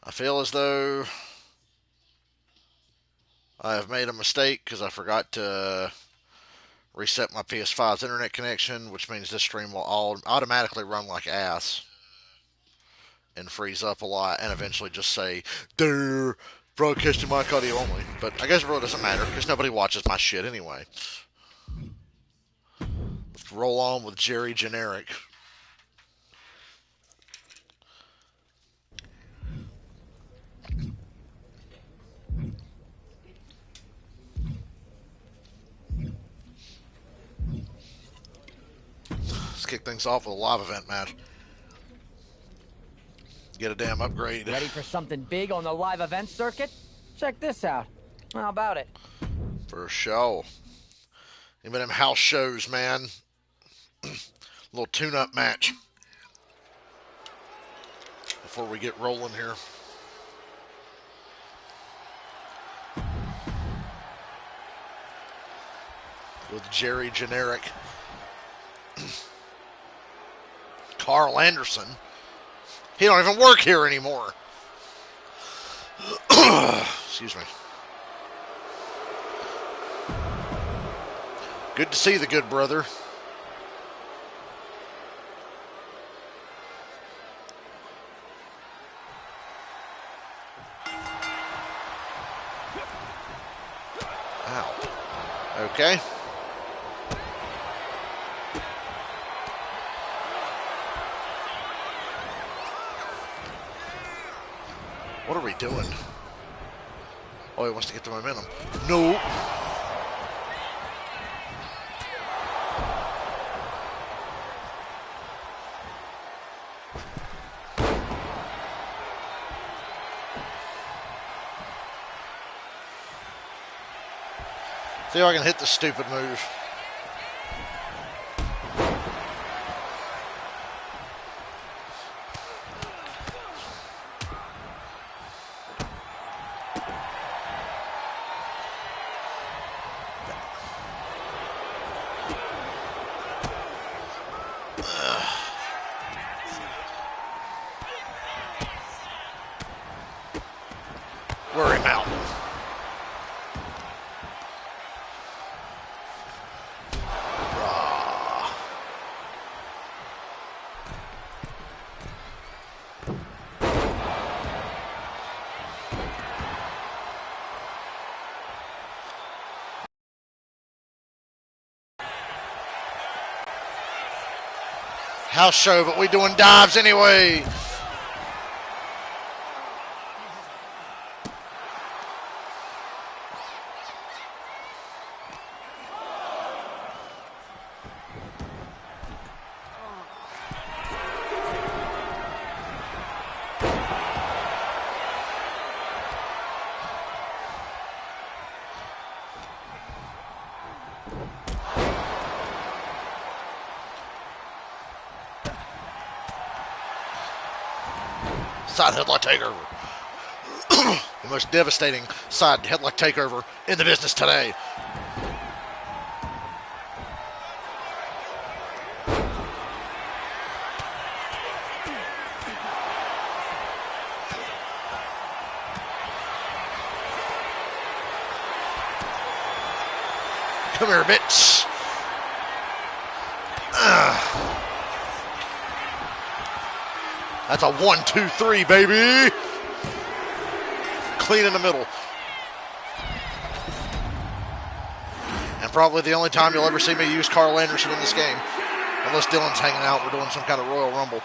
I feel as though I have made a mistake because I forgot to reset my PS5's internet connection, which means this stream will automatically run like ass and freeze up a lot and eventually just say, "Durr, broadcasting mic audio only." But I guess it really doesn't matter because nobody watches my shit anyway. Let's roll on with Jerry Generic. Let's kick things off with a live event match. Get a damn upgrade. Ready for something big on the live event circuit? Check this out. How about it? For sure. Even them house shows, man. Little tune-up match before we get rolling here. With Jerry Generic. Carl Anderson. He don't even work here anymore. Excuse me. Good to see the good brother. Ow. Okay. What are we doing? Oh, he wants to get the momentum. No. See if I can hit the stupid move. Wear him out. House show, but we doing dives anyway. Side headlock takeover. The most devastating side headlock takeover in the business today. Come here, bitch. That's a 1, 2, 3, baby. Clean in the middle. And probably the only time you'll ever see me use Carl Anderson in this game. Unless Dylan's hanging out, we're doing some kind of Royal Rumble.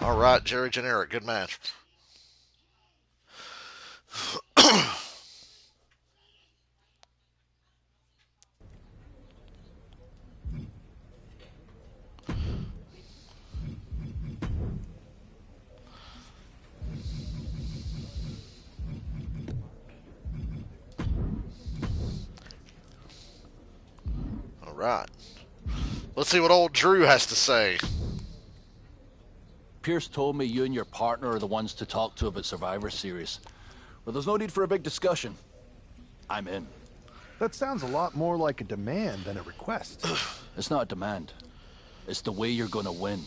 All right, Jerry Generic, good match. All right. Let's see what old Drew has to say. Pierce told me you and your partner are the ones to talk to about Survivor Series. But there's no need for a big discussion. I'm in. That sounds a lot more like a demand than a request. It's not a demand. It's the way you're gonna win.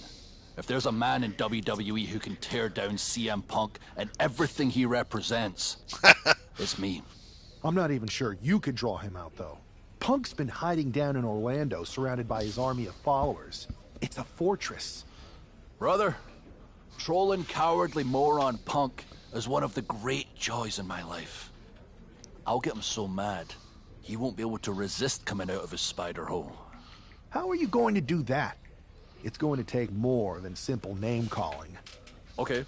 If there's a man in WWE who can tear down CM Punk and everything he represents, it's me. I'm not even sure you could draw him out, though. Punk's been hiding down in Orlando, surrounded by his army of followers. It's a fortress. Brother, trolling cowardly moron Punk is one of the great joys in my life. I'll get him so mad, he won't be able to resist coming out of his spider hole. How are you going to do that? It's going to take more than simple name-calling. Okay.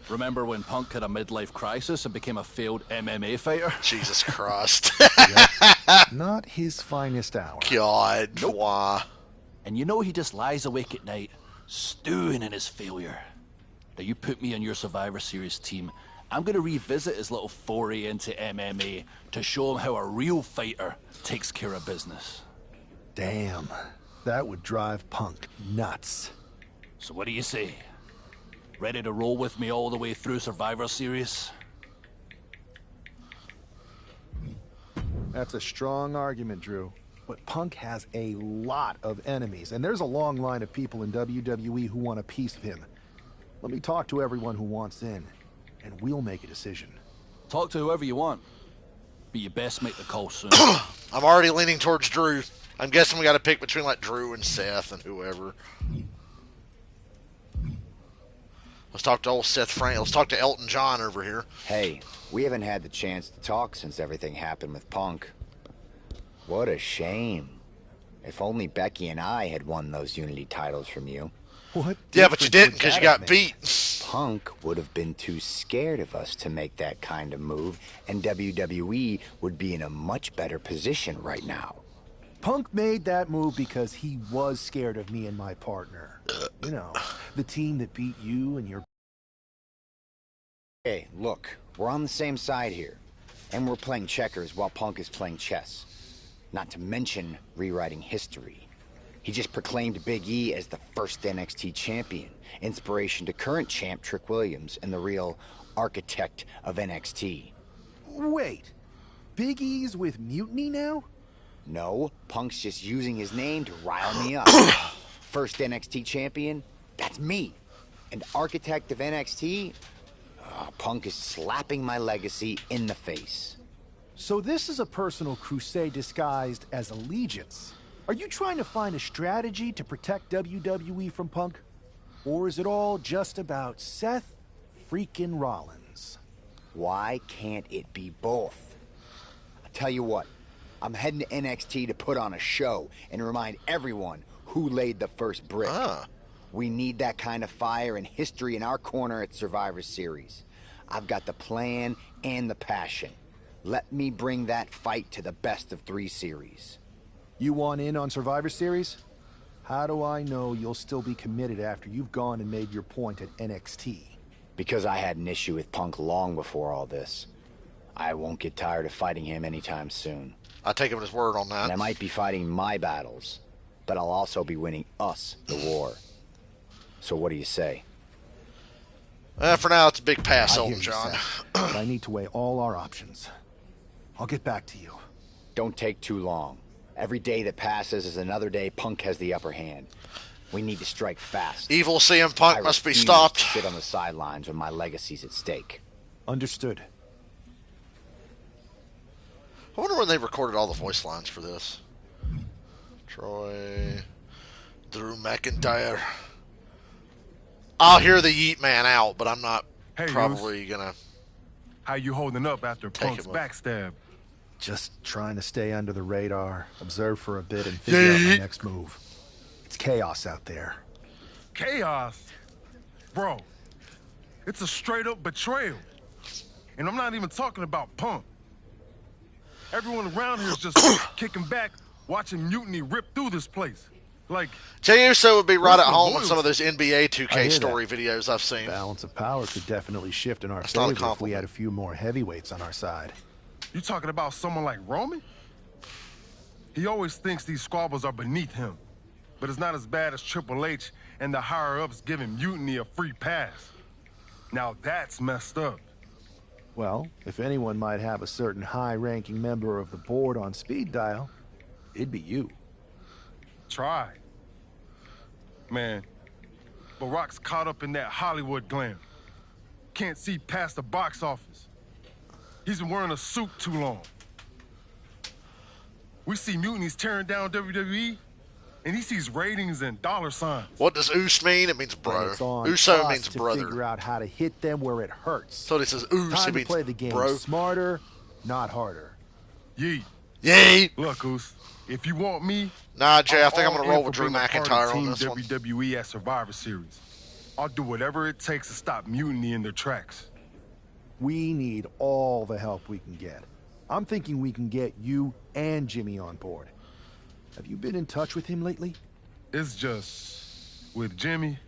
Remember when Punk had a midlife crisis and became a failed MMA fighter? Jesus Christ. Not his finest hour. God, Nope. why? And you know he just lies awake at night, stewing in his failure. Now you put me on your Survivor Series team, I'm gonna revisit his little foray into MMA to show him how a real fighter takes care of business. Damn, that would drive Punk nuts. So what do you say? Ready to roll with me all the way through Survivor Series? That's a strong argument, Drew. But Punk has a lot of enemies, and there's a long line of people in WWE who want a piece of him. Let me talk to everyone who wants in, and we'll make a decision. Talk to whoever you want, but you best make the call soon. I'm already leaning towards Drew. I'm guessing we got to pick between like Drew and Seth and whoever. Let's talk to old Seth Frank. Let's talk to Elton John over here. Hey, we haven't had the chance to talk since everything happened with Punk. What a shame. If only Becky and I had won those Unity titles from you. What? Yeah, but you didn't because you got man. beat. Punk would have been too scared of us to make that kind of move, and WWE would be in a much better position right now. Punk made that move because he was scared of me and my partner. You know, the team that beat you and your... Hey, look, we're on the same side here, and we're playing checkers while Punk is playing chess. Not to mention rewriting history. He just proclaimed Big E as the first NXT champion, inspiration to current champ Trick Williams and the real architect of NXT. Wait, Big E's with Mutiny now? No, Punk's just using his name to rile me up. First NXT champion? That's me. And architect of NXT? Punk is slapping my legacy in the face. So this is a personal crusade disguised as allegiance. Are you trying to find a strategy to protect WWE from Punk? Or is it all just about Seth freaking Rollins? Why can't it be both? I'll tell you what, I'm heading to NXT to put on a show and remind everyone who laid the first brick. We need that kind of fire and history in our corner at Survivor Series. I've got the plan and the passion. Let me bring that fight to the best of 3 series. You want in on Survivor Series? How do I know you'll still be committed after you've gone and made your point at NXT? Because I had an issue with Punk long before all this. I won't get tired of fighting him anytime soon. I take him at his word on that. And I might be fighting my battles, but I'll also be winning us the war. So what do you say? For now, it's a big pass, I hear Elton you, John. Seth, but I need to weigh all our options. I'll get back to you. Don't take too long. Every day that passes is another day Punk has the upper hand. We need to strike fast. Evil CM Punk I must be refuse stopped. to sit on the sidelines when my legacy's at stake. Understood. I wonder when they recorded all the voice lines for this. Troy, Drew McIntyre. I'll hear the Yeet Man out, but I'm not probably gonna. How you holding up after Punk's backstab? Just trying to stay under the radar, observe for a bit, and figure out my next move. It's chaos out there. Chaos? Bro, it's a straight-up betrayal. And I'm not even talking about Punk. Everyone around here is just kicking back, watching Mutiny rip through this place. Like, Jey Uso would be right at the home on loyalty? some of those NBA I 2K hear story videos I've seen. Balance of power could definitely shift in our That's not a favor if we compliment. had a few more heavyweights on our side. you talking about someone like Roman? He always thinks these squabbles are beneath him. but it's not as bad as Triple H and the higher-ups giving Mutiny a free pass. Now that's messed up. Well, if anyone might have a certain high-ranking member of the board on speed dial, it'd be you. Try. Man, Barack's caught up in that Hollywood glam. Can't see past the box office. He's been wearing a suit too long. We see Mutinies tearing down WWE, and he sees ratings and dollar signs. What does Oos mean? It means brother. It's on Uso us means to brother. figure out how to hit them where it hurts. So he says Oos, Time it to means play the game bro. smarter, not harder. Yeet. Yay! Look, Oos, if you want me... Nah, Jay, I think I'm all going to roll in with for Drew being a part of McIntyre on Team this one. WWE at Survivor Series. I'll do whatever it takes to stop Mutiny in their tracks. We need all the help we can get. I'm thinking we can get you and Jimmy on board. Have you been in touch with him lately? It's just... with Jimmy,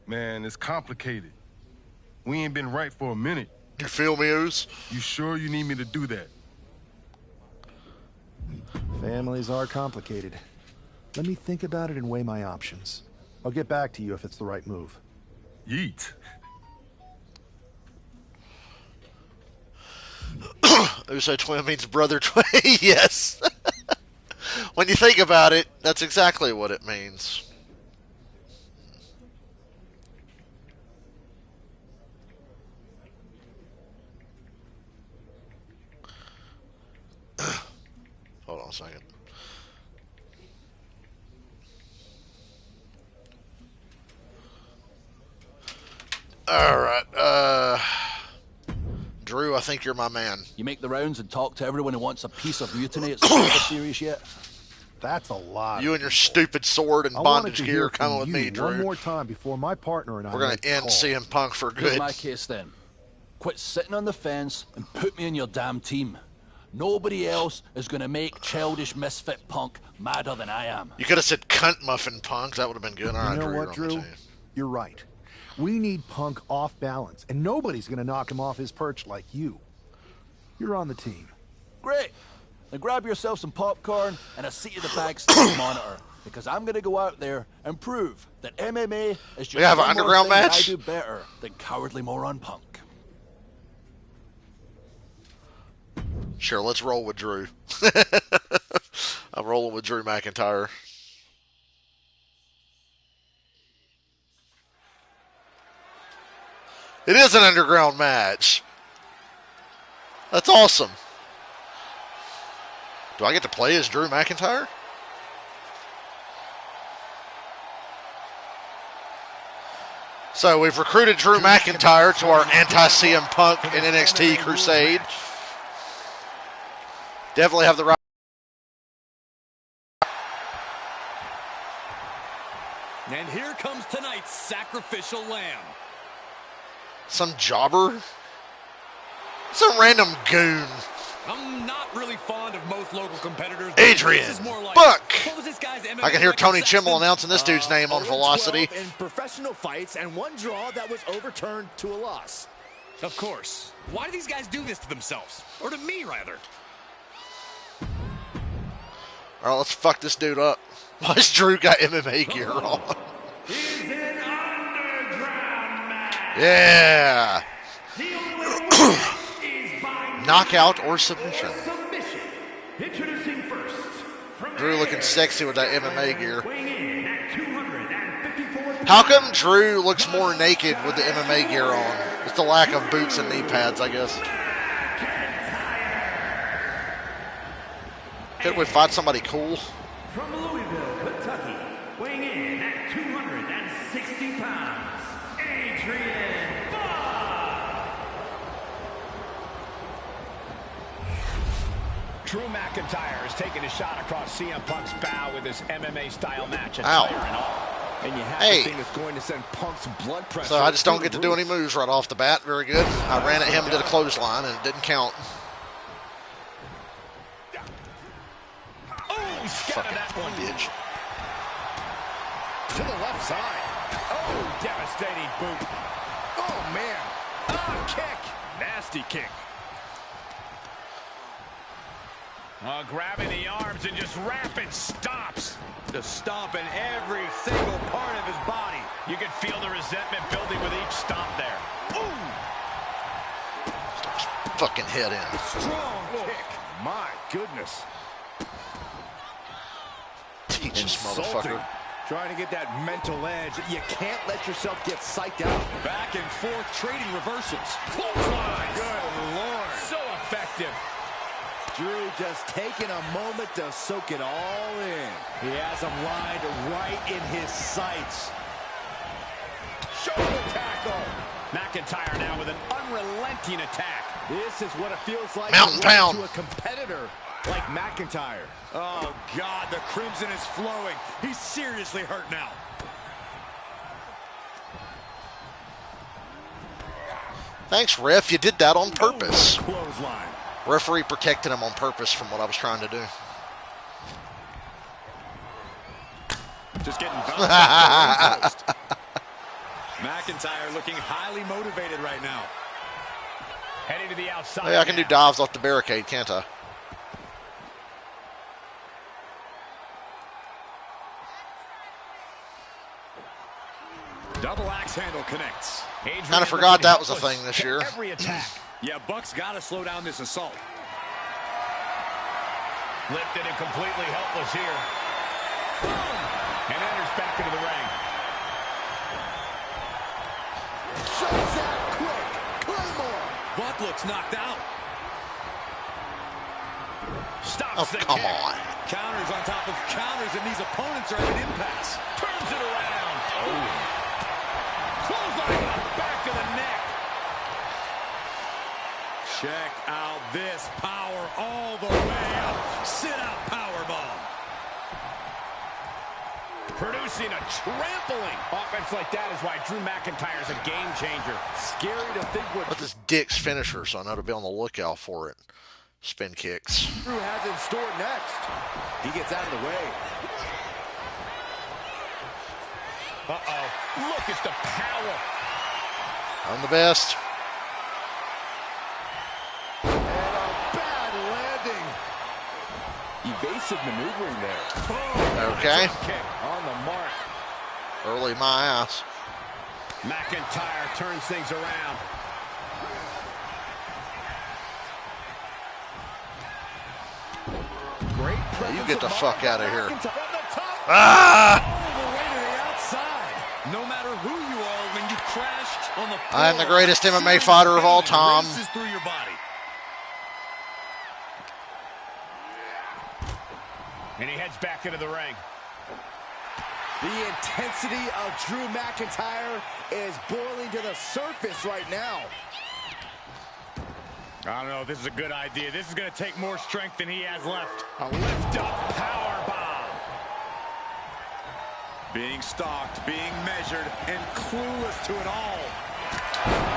man, it's complicated. We ain't been right for a minute. You feel me, Oos? You sure you need me to do that? Families are complicated. Let me think about it and weigh my options. I'll get back to you if it's the right move. Yeet. Uso twin means brother twin. Yes. When you think about it, that's exactly what it means. Hold on a second. All right. Drew, I think you're my man. You make the rounds and talk to everyone who wants a piece of Mutiny at Survivor Series yet? That's a lot. You and your stupid sword and I wanted bondage to gear hear coming from with you me, Drew. one more time before my partner and I We're going make to the end call. CM Punk for Here's good. my case then. Quit sitting on the fence and put me in your damn team. Nobody else is going to make childish misfit Punk madder than I am. You could have said cunt muffin Punk. That would have been good. All right, You know Drew, what, you're on the Drew? team. You're right. We need Punk off balance, and nobody's going to knock him off his perch like you. You're on the team. Great. Then grab yourself some popcorn and a seat at the backstage monitor, because I'm going to go out there and prove that MMA is just We have an one more underground thing match? I do better than cowardly moron Punk. Sure, let's roll with Drew. I'm rolling with Drew McIntyre. It is an underground match. That's awesome. Do I get to play as Drew McIntyre? So we've recruited Drew McIntyre to our anti-CM Punk and NXT crusade. Definitely have the right. And here comes tonight's sacrificial lamb. Some jobber? Some random goon. I'm not really fond of most local competitors. Adrian This is more like, Buck. what was this guy's MMA I can hear Tony record, Chimmel Saxton? announcing this dude's name on Velocity. 12 in professional fights and one draw that was overturned to a loss. Of course. Why do these guys do this to themselves? Or to me, rather? All right, let's fuck this dude up. Why's Drew got MMA gear on? He's an underground match. Yeah. The only way is by Knockout or submission. submission. Introducing first, from Drew looking sexy with that MMA gear. weighing in at 254 How come Drew looks more naked with the MMA gear on? It's the lack of boots and knee pads, I guess. Could we find somebody cool? from Louisville, Kentucky, weighing in at 260 pounds, Adrian Buck. Drew McIntyre is taking a shot across CM Punk's bow with his MMA-style match Ow. attire and all. And you have Hey. to think it's going to send Punk's blood pressure. So I just don't through get to the do roof. any moves right off the bat. Very good. I ran at him and did a clothesline, and it didn't count. Oh, scattered Fucking that one. bitch. To the left side. Oh, devastating boot. Oh, man. Ah, kick. Nasty kick. Grabbing the arms and just rapid stops. Just stomping every single part of his body. You can feel the resentment building with each stomp there. Ooh! Fucking head in. Strong kick. My goodness. Teach this motherfucker. Trying to get that mental edge. You can't let yourself get psyched out. Back and forth, trading reversals. Clothesline. Good Lord. So effective. Drew just taking a moment to soak it all in. He has him lined right in his sights. Shoulder tackle. McIntyre now with an unrelenting attack. This is what it feels like Mountain to run pound. into a competitor like McIntyre. Oh, God, the crimson is flowing. He's seriously hurt now. Thanks, ref. You did that on purpose. Clothesline. Referee protected him on purpose from what I was trying to do. Just getting bounced off the ring post. McIntyre looking highly motivated right now. Heading to the outside. Hey, I can do dives off the barricade, can't I? Double axe handle connects. Kind of forgot that was a thing this year. Every attack. Yeah, Buck's got to slow down this assault. Lifted and completely helpless here. And enters back into the ring. Shows that quick. Claymore. Buck looks knocked out. Stops Oh, the come kick. on. Counters on top of counters, and these opponents are at an impasse. Turns it around. Oh. Clothesline back to the neck. Check out this power all the way up. Sit-out powerbomb. Producing a trampling. Offense like that is why Drew McIntyre is a game changer. Scary to think what What's this Dick's finisher, so I know to be on the lookout for it. Spin kicks. Drew has in store next. He gets out of the way. Uh-oh. Look at the power. I'm the best. And a bad landing. Evasive maneuvering there. Okay. Kick on the mark. Early my ass. McIntyre turns things around. Great Yeah, you get the fuck out of here. Ah! Ah! All the way to the outside. No matter who you are, when you crashed on the floor, I am the greatest MMA fighter of all time. races through your body. And he heads back into the ring. The intensity of Drew McIntyre is boiling to the surface right now. I don't know if this is a good idea. This is going to take more strength than he has left. A lift-up power bomb. Being stalked, being measured, and clueless to it all.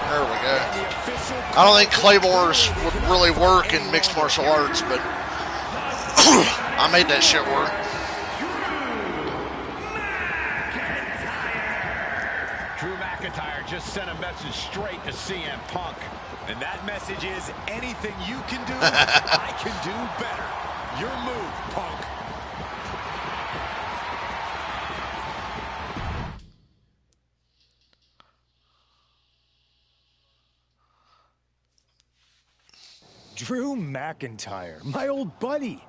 There we go. And the official I don't think Claymores would really work in mixed martial arts, but I made that shit work. Drew McIntyre just sent a message straight to CM Punk. And that message is, anything you can do, I can do better. Your move, Punk. Drew McIntyre, my old buddy.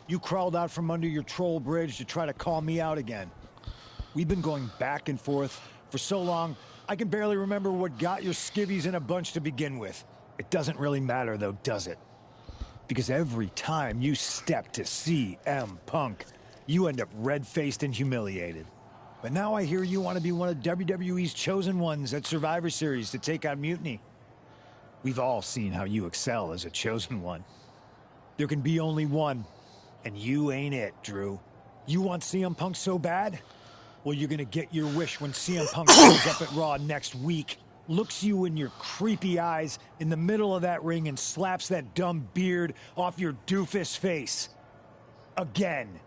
You crawled out from under your troll bridge to try to call me out again. We've been going back and forth for so long, I can barely remember what got your skivvies in a bunch to begin with. It doesn't really matter though, does it? Because every time you step to CM Punk, you end up red-faced and humiliated. But now I hear you want to be one of WWE's chosen ones at Survivor Series to take out Mutiny. We've all seen how you excel as a chosen one. There can be only one, and you ain't it, Drew. You want CM Punk so bad? Well, you're gonna get your wish when CM Punk shows up at Raw next week, looks you in your creepy eyes in the middle of that ring and slaps that dumb beard off your doofus face. Again.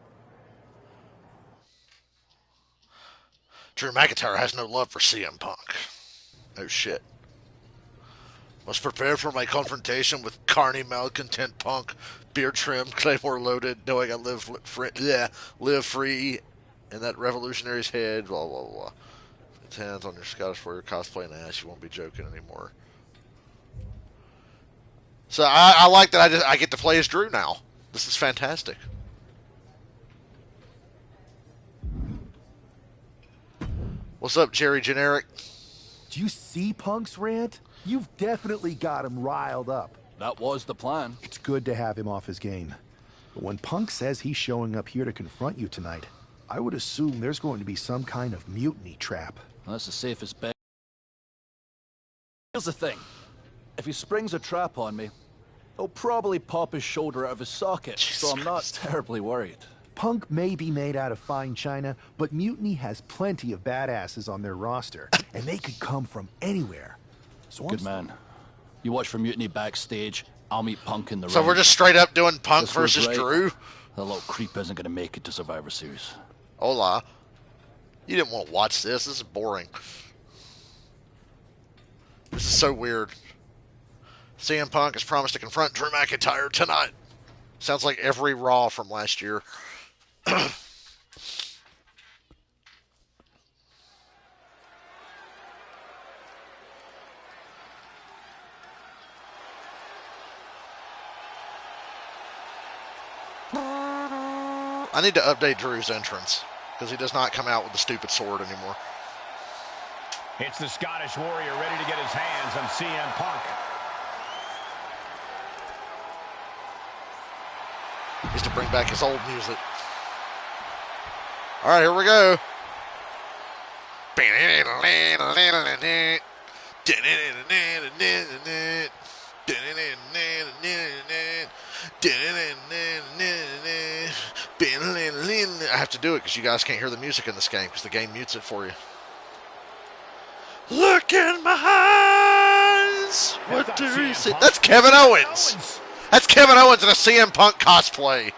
Drew McIntyre has no love for CM Punk. Oh shit. Must prepare for my confrontation with carny malcontent Punk. Beard trim, claymore loaded, knowing I live free in that revolutionary's head, blah, blah, blah. It's hands on your Scottish Warrior cosplay and ass. You won't be joking anymore. So I like that I get to play as Drew now. This is fantastic. What's up, Jerry Generic? Do you see Punk's rant? You've definitely got him riled up. That was the plan. It's good to have him off his game. But when Punk says he's showing up here to confront you tonight, I would assume there's going to be some kind of mutiny trap. That's the safest bet. Here's the thing. If he springs a trap on me, he'll probably pop his shoulder out of his socket, so I'm not terribly worried. Punk may be made out of fine china, but Mutiny has plenty of badasses on their roster, and they could come from anywhere. So Good man. You watch for Mutiny backstage, I'll meet Punk in the ring. So we're just straight up doing Punk versus right. Drew? That little creep isn't going to make it to Survivor Series. Hola. You didn't want to watch this. This is boring. This is so weird. CM Punk has promised to confront Drew McIntyre tonight. Sounds like every Raw from last year. I need to update Drew's entrance because he does not come out with the stupid sword anymore. It's the Scottish Warrior ready to get his hands on CM Punk. Needs to bring back his old music. All right, here we go. I have to do it because you guys can't hear the music in this game because the game mutes it for you. Look in my eyes. What do you see? That's Kevin Owens. That's Kevin Owens in a CM Punk cosplay.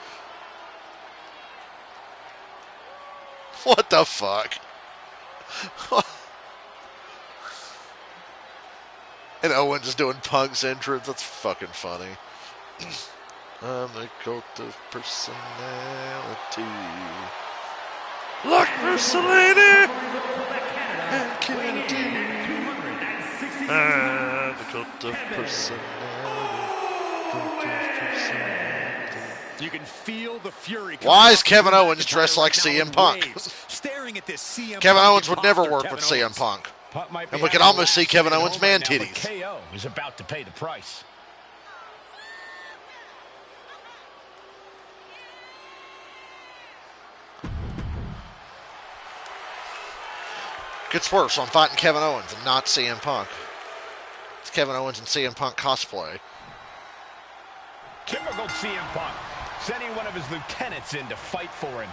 What the fuck? And Owens is doing Punk's entrance. That's fucking funny. I'm the cult of personality. Look for Selena and Kennedy. The cult of personality. You can feel the fury. Why is Kevin Owens dressed like CM Punk? Staring at this CM Kevin Punk Owens would never imposter, work with Kevin CM Owens. Punk. Might And be we can having almost a see Kevin season Owens' home man right now, but titties. KO is about to pay the price. Gets worse. I'm fighting Kevin Owens and not CM Punk. It's Kevin Owens and CM Punk cosplay. Typical CM Punk, sending one of his lieutenants in to fight for him.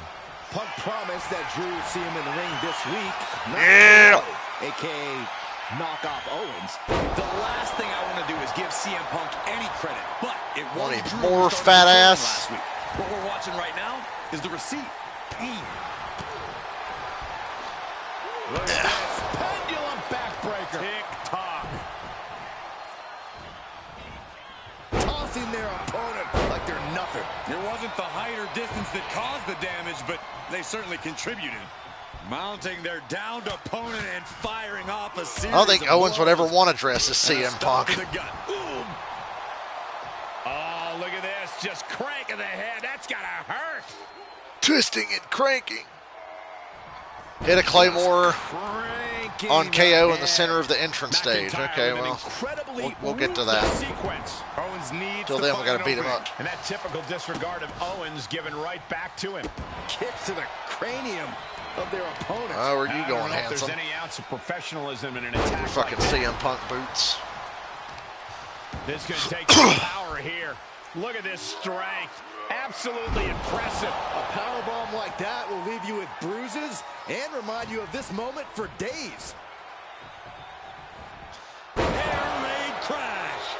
Punk promised that Drew would see him in the ring this week. Yeah. A.k.a. knock off Owens. The last thing I want to do is give CM Punk any credit, but it Want was him Drew more who started fat the program ass? last week. What we're watching right now is the receipt. Pain. Look at this pendulum backbreaker. Tick-tock. Tossing their opponent like they're nothing. It wasn't the height or distance that caused the damage, but they certainly contributed. Mounting their downed opponent and firing off a series I don't think of Owens would ever blows. want to dress as And a CM stop Punk. to the gut. Boom. Oh, look at this. Just cranking the head. That's got to hurt. Twisting and cranking. Hit a Claymore Cranking on KO in the head. center of the entrance stage. McIntyre Okay, with an well, Incredibly we'll get to ruthless that. sequence. Owens needs Till to then, we got to find beat an him opening. up. And that typical disregard of Owens given right back to him. kicks to the cranium of their opponent. Oh, where are you I don't going, know if there's handsome? any ounce of professionalism in an Your attack fucking like that. CM Punk boots. This could take some power here. Look at this strength. Absolutely impressive. A powerbomb like that will leave you with bruises and remind you of this moment for days. Air raid crash.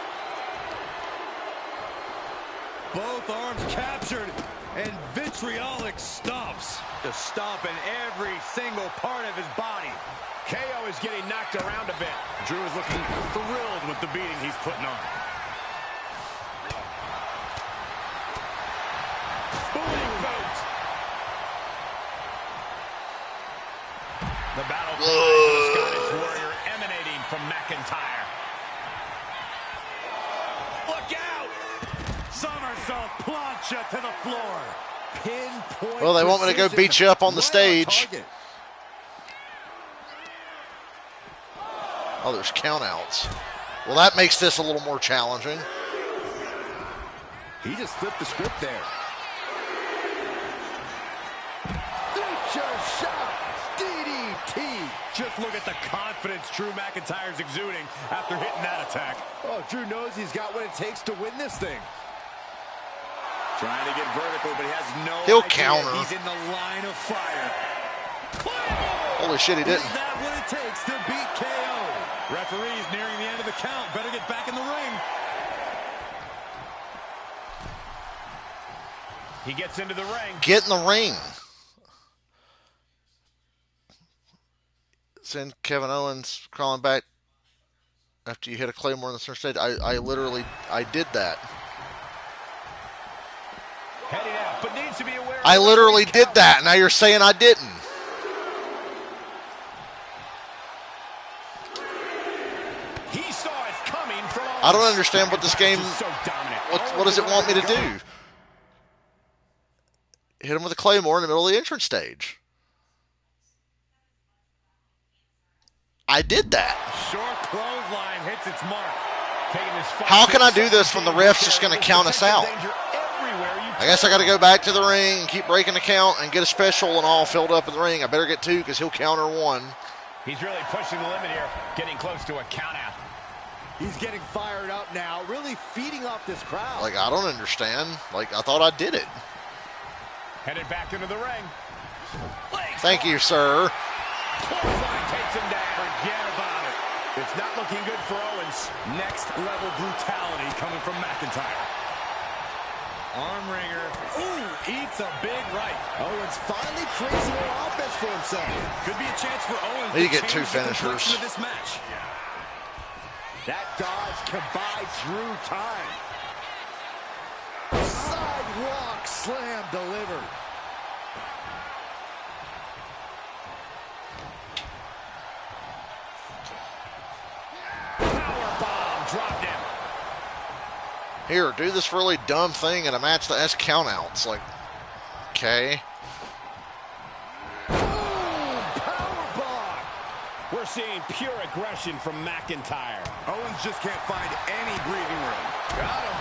Both arms captured. And vitriolic stomps. Just stomping every single part of his body. KO is getting knocked around a bit. Drew is looking thrilled with the beating he's putting on. Spooning boot. The battle cry for the Scottish Warrior emanating from McIntyre. Look out! Somersault plancha to the floor. Pinpoint. Well, they want me to go beat you up on the stage. Oh, there's countouts. Well, that makes this a little more challenging. He just flipped the script there. Future shot. DDT. Just look at the confidence Drew McIntyre's exuding after hitting that attack. Oh, Drew knows he's got what it takes to win this thing. Trying to get vertical, but he has no He'll idea counter. he's in the line of fire. Holy shit, he didn't. Is that what it takes to beat KO? Referee's nearing the end of the count. Better get back in the ring. He gets into the ring. Get in the ring. Send Kevin Owens crawling back after you hit a Claymore in the center stage. I literally did that. Heading out, but needs to be aware. I literally did that. Now you're saying I didn't. He saw it coming from all. I don't understand what this game. So dominant. What does it want me to do? Hit him with a Claymore in the middle of the entrance stage. I did that. Short clothesline hits its mark. How can I do this when the ref's just going to count us out? I guess I got to go back to the ring and keep breaking the count and get a special and all filled up in the ring. I better get two because he'll counter one. He's really pushing the limit here, getting close to a count out. He's getting fired up now, really feeding off this crowd. Like, I don't understand. Like, I thought I did it. Headed back into the ring. Thank you, sir. Clothesline takes him down. Forget about it. It's not looking good for Owens. Next level brutality coming from McIntyre. Arm wringer. Ooh, eats a big right. Owens finally creates more offense for himself. Could be a chance for Owens He to get two change the complexion finishers. of this match. That dodge can buy Drew time. Sidewalk slam delivered. Powerbomb dropped him. Here, do this really dumb thing in a match that has countouts. Like, okay. We're seeing pure aggression from McIntyre. Owens just can't find any breathing room. Got him.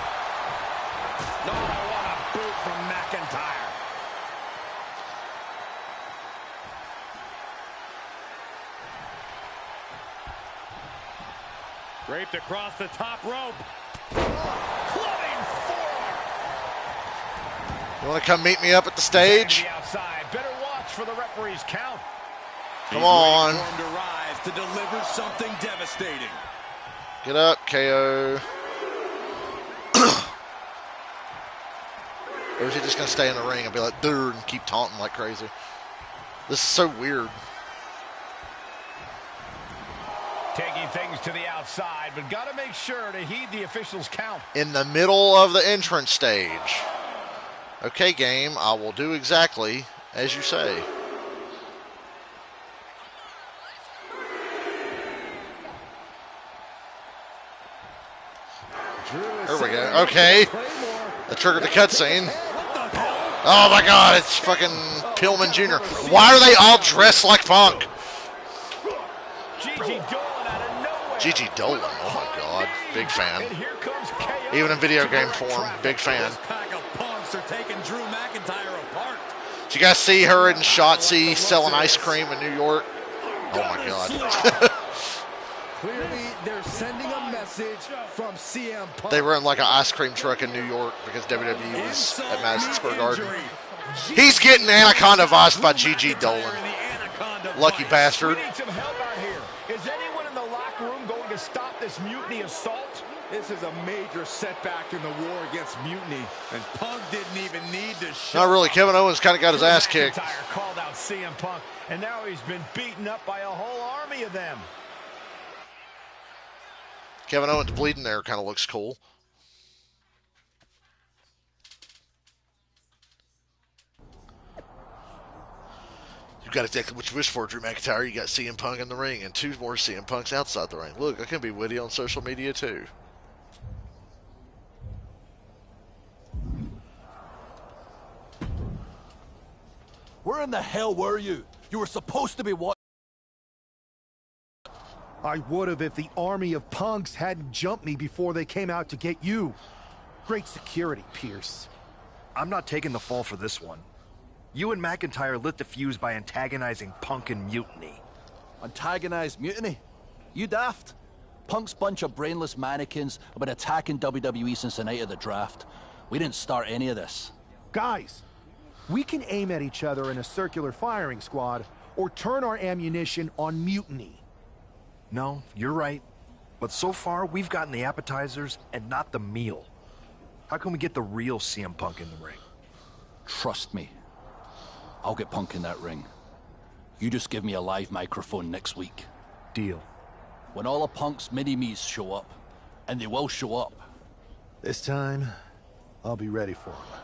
No, I want a boot from McIntyre. Draped across the top rope. Clubbing forward. You want to come meet me up at the stage? To the outside. Better watch for the referee's count. Come on. He's to rise to deliver something devastating. Get up, KO. Or is he just going to stay in the ring and be like, dude, and keep taunting like crazy? This is so weird. Taking things to the outside, but got to make sure to heed the official's count. In the middle of the entrance stage. Okay, game, I will do exactly as you say. There we go. Okay. That triggered the cutscene. Oh my god, it's fucking Pillman Jr. Why are they all dressed like Punk? Gigi Dolan out of nowhere. Gigi Dolan, oh my god. Big fan. And here comes KO. Even in video game form, big fan. This pack of punks are taking Drew McIntyre apart. Did you guys see her and Shotzi selling ice cream in New York? Oh my god. Clearly, they're sending a message from CM Punk. They were in like an ice cream truck in New York because WWE was at Madison Square Garden. He's getting Anaconda Voiced by Gigi Dolan. Lucky bastard. We need some help out here. Is anyone in the locker room going to stop this mutiny assault? This is a major setback in the war against mutiny, and Punk didn't even need to show. Not really. Kevin Owens kind of got his ass kicked. McIntyre called out CM Punk, and now he's been beaten up by a whole army of them. Kevin Owens bleeding there kind of looks cool. You've got exactly what you wish for, Drew McIntyre. You got CM Punk in the ring and 2 more CM Punks outside the ring. Look, I can be witty on social media too. Where in the hell were you? You were supposed to be what? I would have if the army of punks hadn't jumped me before they came out to get you. Great security, Pierce. I'm not taking the fall for this one. You and McIntyre lit the fuse by antagonizing Punk and Mutiny. Antagonized Mutiny? You daft? Punk's bunch of brainless mannequins have been attacking WWE since the night of the draft. We didn't start any of this. Guys, we can aim at each other in a circular firing squad or turn our ammunition on Mutiny. No, you're right. But so far, we've gotten the appetizers and not the meal. How can we get the real CM Punk in the ring? Trust me. I'll get Punk in that ring. You just give me a live microphone next week. Deal. When all of Punk's mini-me's show up, and they will show up. This time, I'll be ready for him.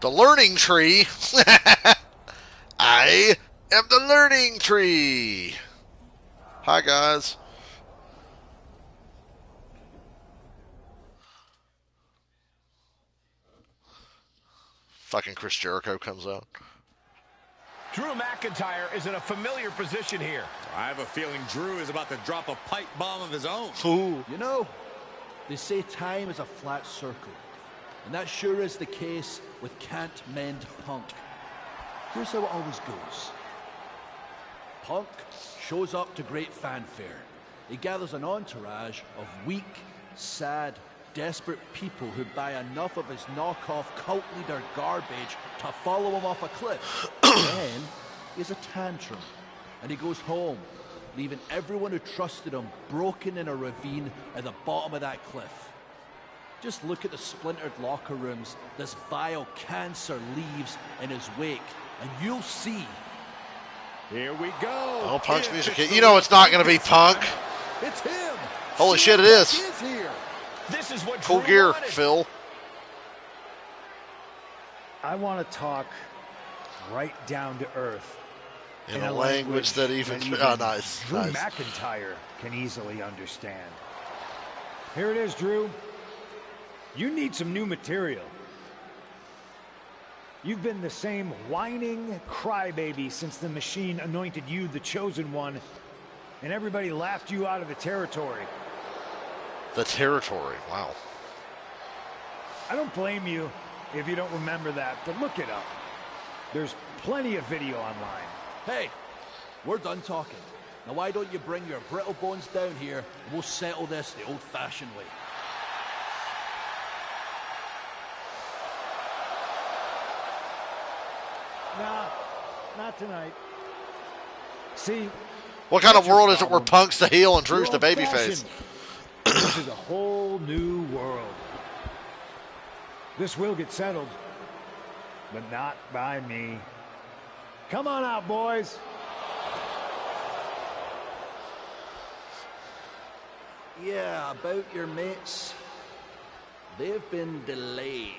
The learning tree. I am the learning tree. Hi, guys. Fucking Chris Jericho comes out. Drew McIntyre is in a familiar position here. I have a feeling Drew is about to drop a pipe bomb of his own. Ooh. You know, they say time is a flat circle. And that sure is the case with Can't Mend Punk. Here's how it always goes. Punk shows up to great fanfare. He gathers an entourage of weak, sad, desperate people who buy enough of his knockoff cult leader garbage to follow him off a cliff. Then he has a tantrum, and he goes home, leaving everyone who trusted him broken in a ravine at the bottom of that cliff. Just look at the splintered locker rooms this vile cancer leaves in his wake, and you'll see. Here we go. Oh, Punk's music hit. You know it's not going to be Punk. It's him. Holy shit, it is. Here. This is what Cool Drew gear, wanted. Phil. I want to talk right down to earth. In a language that even oh, nice. Drew Nice. McIntyre can easily understand. Here it is, Drew. You need some new material. You've been the same whining crybaby since the Machine anointed you the chosen one, and everybody laughed you out of the territory. The territory, wow. I don't blame you if you don't remember that, but look it up. There's plenty of video online. Hey, we're done talking. Now why don't you bring your brittle bones down here and we'll settle this the old-fashioned way. Nah, not tonight. See, What kind of world is it where Punk's the heel and Drew's the babyface? This is a whole new world. This will get settled, but not by me. Come on out, boys. Yeah, about your mates. They've been delayed.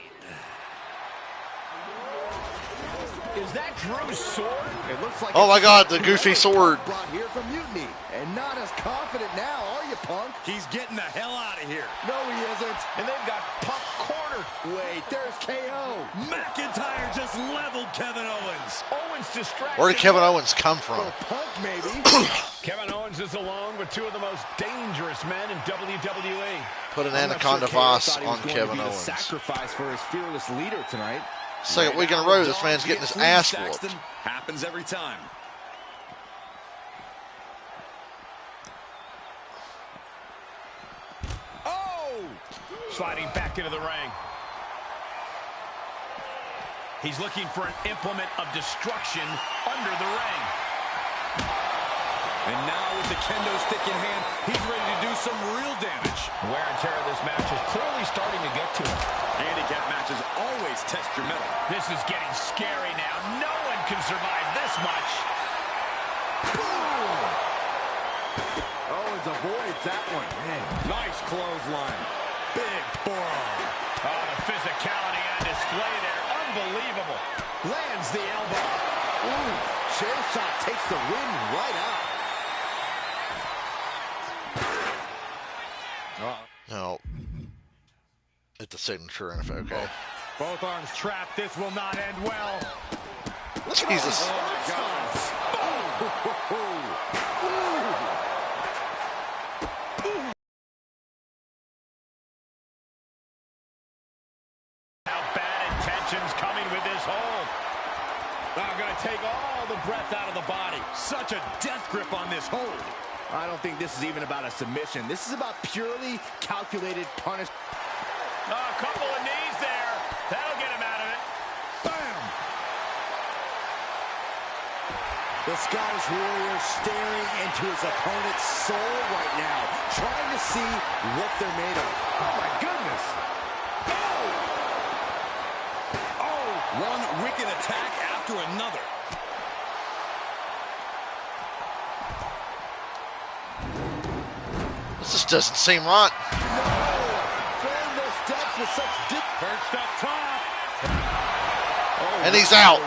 Is that Drew's sword? It looks like Oh my God, the goofy sword. brought here from Mutiny. And not as confident now, are you, Punk? He's getting the hell out of here. No, he isn't. And they've got Punk cornered. Wait, there's KO. McIntyre just leveled Kevin Owens. Owens distracted. Where did Kevin Owens come from? For Punk, maybe. Kevin Owens is alone with two of the most dangerous men in WWE. Put an I'm not Anaconda sure KO Voss thought he was on going Kevin to be the Owens. sacrifice for his fearless leader tonight. Second week in a row, this man's getting his ass whooped. Happens every time. Oh! Sliding back into the ring. He's looking for an implement of destruction under the ring. And now with the kendo stick in hand, he's ready to do some real damage. Wear and tear of this match is clearly starting to get to him. Handicap matches always test your mettle. This is getting scary now. No one can survive this much. Boom! Owens avoids that one. Man, nice clothesline. Big forearm. Oh, the physicality on display there. Unbelievable. Lands the elbow. Ooh, chair shot takes the wind right out. No. Hit the signature and okay. Both arms trapped. This will not end well. Jesus. Oh, my God. Now bad intentions coming with this hold. Now going to take all the breath out of the body. Such a death grip on this hold. I don't think this is even about a submission. This is about purely calculated punishment. Oh, a couple of knees there. That'll get him out of it. Bam! The Scottish Warrior staring into his opponent's soul right now, trying to see what they're made of. Oh, my goodness. Oh! Oh! One wicked attack after another. This just doesn't seem right. Playing those steps with such dip. Perched up top. Oh, And he's out.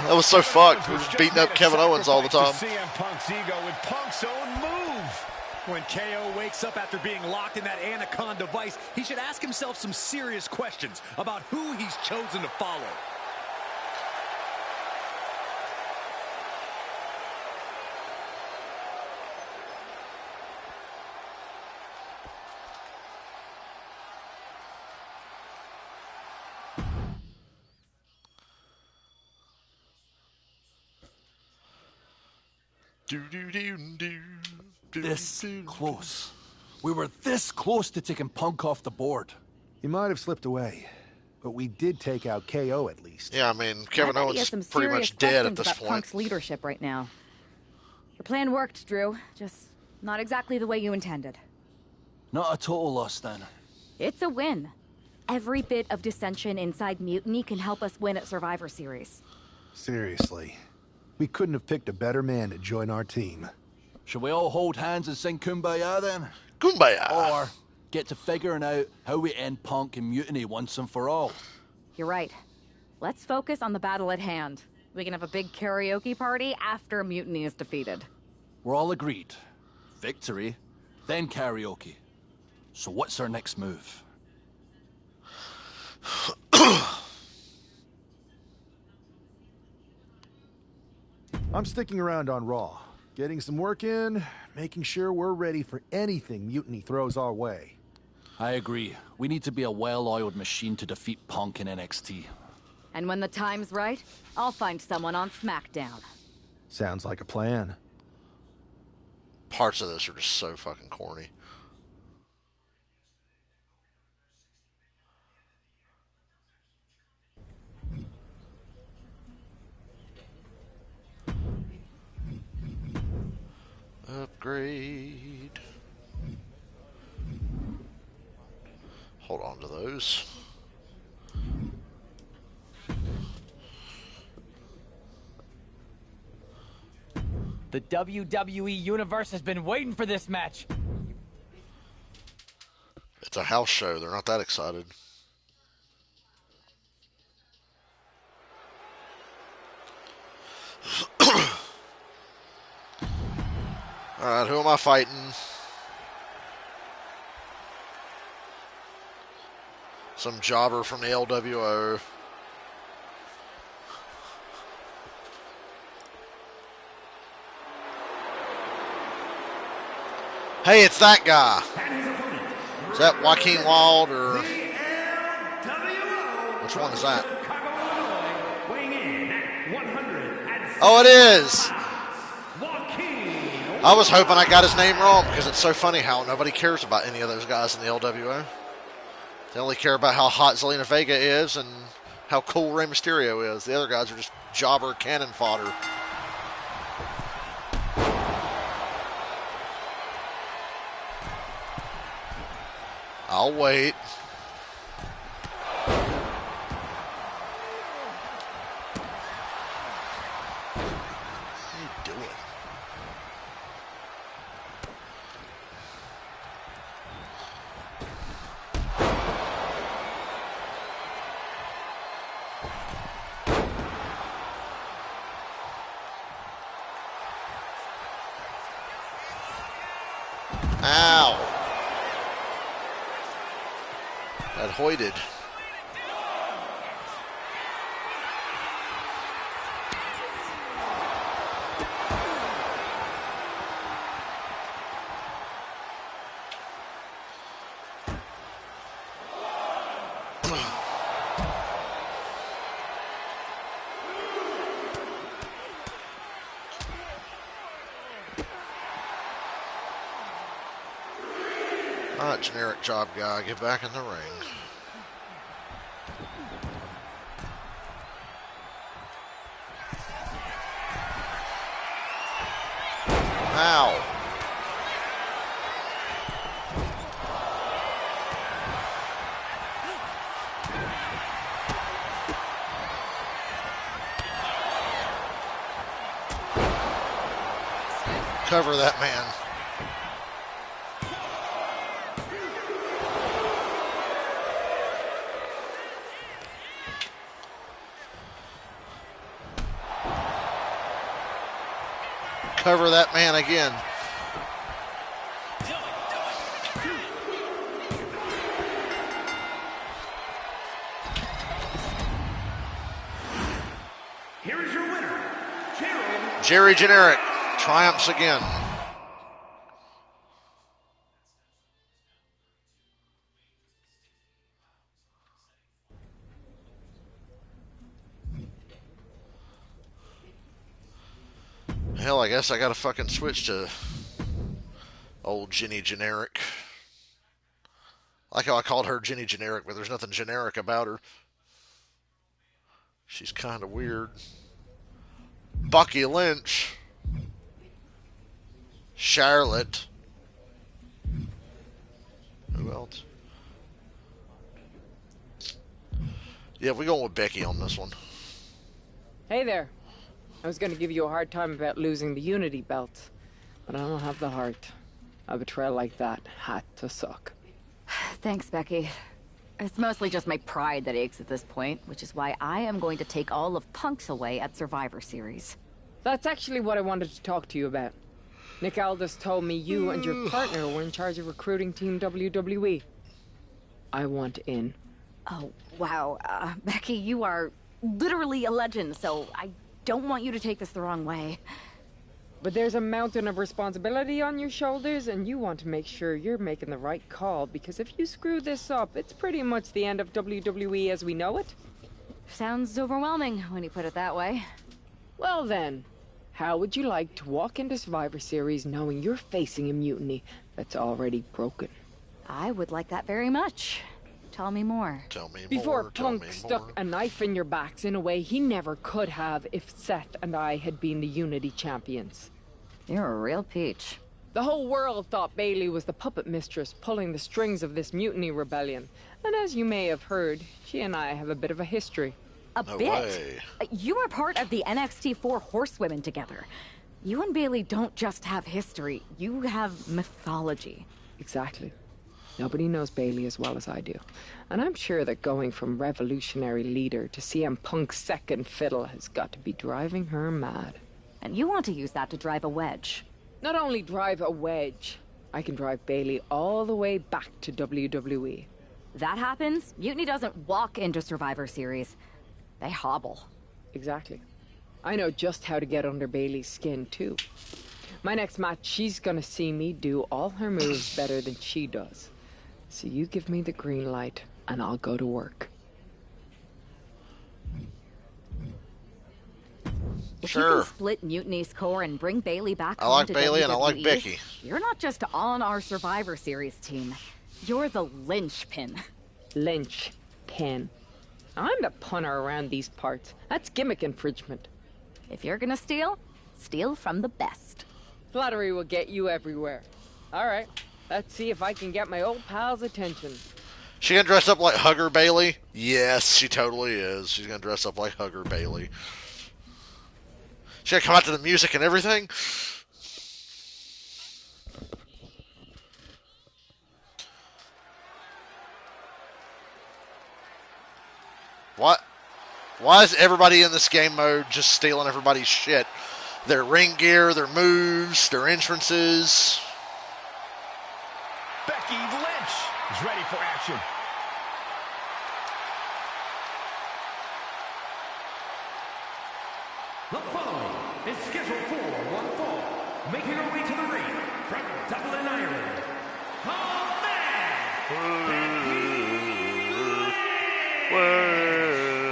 That was so fucked. We're just beating up Kevin Owens all the time. CM Punk's ego with Punk's own move. When KO wakes up after being locked in that Anaconda vice, he should ask himself some serious questions about who he's chosen to follow. This close. We were this close to taking Punk off the board. He might have slipped away, but we did take out KO at least. Yeah, I mean, Kevin I bet Owens he has is some pretty serious much dead at questions this about point. Punk's leadership right now. Your plan worked, Drew. Just not exactly the way you intended. Not a total loss then. It's a win. Every bit of dissension inside Mutiny can help us win at Survivor Series. Seriously. We couldn't have picked a better man to join our team. Shall we all hold hands and sing Kumbaya then? Kumbaya! Or get to figuring out how we end Punk and Mutiny once and for all? You're right. Let's focus on the battle at hand. We can have a big karaoke party after Mutiny is defeated. We're all agreed. Victory, then karaoke. So what's our next move? I'm sticking around on Raw, getting some work in, making sure we're ready for anything Mutiny throws our way. I agree. We need to be a well-oiled machine to defeat Punk in NXT. And when the time's right, I'll find someone on SmackDown. Sounds like a plan. Parts of this are just so fucking corny. Upgrade. Hold on to those. The WWE Universe has been waiting for this match. It's a house show. They're not that excited. Alright, who am I fighting? Some jobber from the LWO. Hey, it's that guy. Is that Joaquin Wild or which one is that? Oh, it is. I was hoping I got his name wrong because it's so funny how nobody cares about any of those guys in the LWO. They only care about how hot Zelina Vega is and how cool Rey Mysterio is. The other guys are just jobber cannon fodder. I'll wait. What are you doing? Ow. Got hoited. Alright, generic job guy, get back in the ring. Ow. Cover that man. Cover that man again. Here is your winner, Gerald. Jerry Generic triumphs again. Hell, I guess I gotta fucking switch to old Jenny Generic. I like how I called her Jenny Generic, but there's nothing generic about her. She's kind of weird. Becky Lynch. Charlotte. Who else? Yeah, we're going with Becky on this one. Hey there. I was going to give you a hard time about losing the Unity belt, but I don't have the heart. A betrayal like that had to suck. Thanks, Becky. It's mostly just my pride that aches at this point, which is why I am going to take all of Punk's away at Survivor Series. That's actually what I wanted to talk to you about. Nick Aldis told me you and your partner were in charge of recruiting Team WWE. I want in. Oh, wow. Becky, you are literally a legend, so I don't want you to take this the wrong way. But there's a mountain of responsibility on your shoulders, and you want to make sure you're making the right call, because if you screw this up, it's pretty much the end of WWE as we know it. Sounds overwhelming when you put it that way. Well then, how would you like to walk into Survivor Series knowing you're facing a mutiny that's already broken? I would like that very much. Tell me more. Tell me more. Before Punk stuck a knife in your backs in a way he never could have if Seth and I had been the Unity champions. You're a real peach. The whole world thought Bailey was the puppet mistress pulling the strings of this mutiny rebellion. And as you may have heard, she and I have a bit of a history. No bit? Way. You are part of the NXT 4 Horsewomen together. You and Bailey don't just have history, you have mythology. Exactly. Nobody knows Bailey as well as I do. And I'm sure that going from revolutionary leader to CM Punk's second fiddle has got to be driving her mad. And you want to use that to drive a wedge. Not only drive a wedge, I can drive Bailey all the way back to WWE. That happens, Mutiny doesn't walk into Survivor Series. They hobble. Exactly. I know just how to get under Bailey's skin, too. My next match, she's gonna see me do all her moves better than she does. So you give me the green light, and I'll go to work. If you can split Mutiny's core and bring Bailey back I like to Bailey WWE, and I like Becky. You're not just on our Survivor Series team. You're the linchpin. Lynch, pin. I'm the punter around these parts. That's gimmick infringement. If you're gonna steal, steal from the best. Flattery will get you everywhere. All right, let's see if I can get my old pal's attention. She gonna dress up like Hugger Bailey? Yes, she totally is. She's gonna dress up like Hugger Bailey. She gonna come out to the music and everything? What? Why is everybody in this game mode just stealing everybody's shit? Their ring gear, their moves, their entrances. Becky Lynch is ready for action. The following is scheduled for one fall. Making her way to the ring from Dublin, Ireland.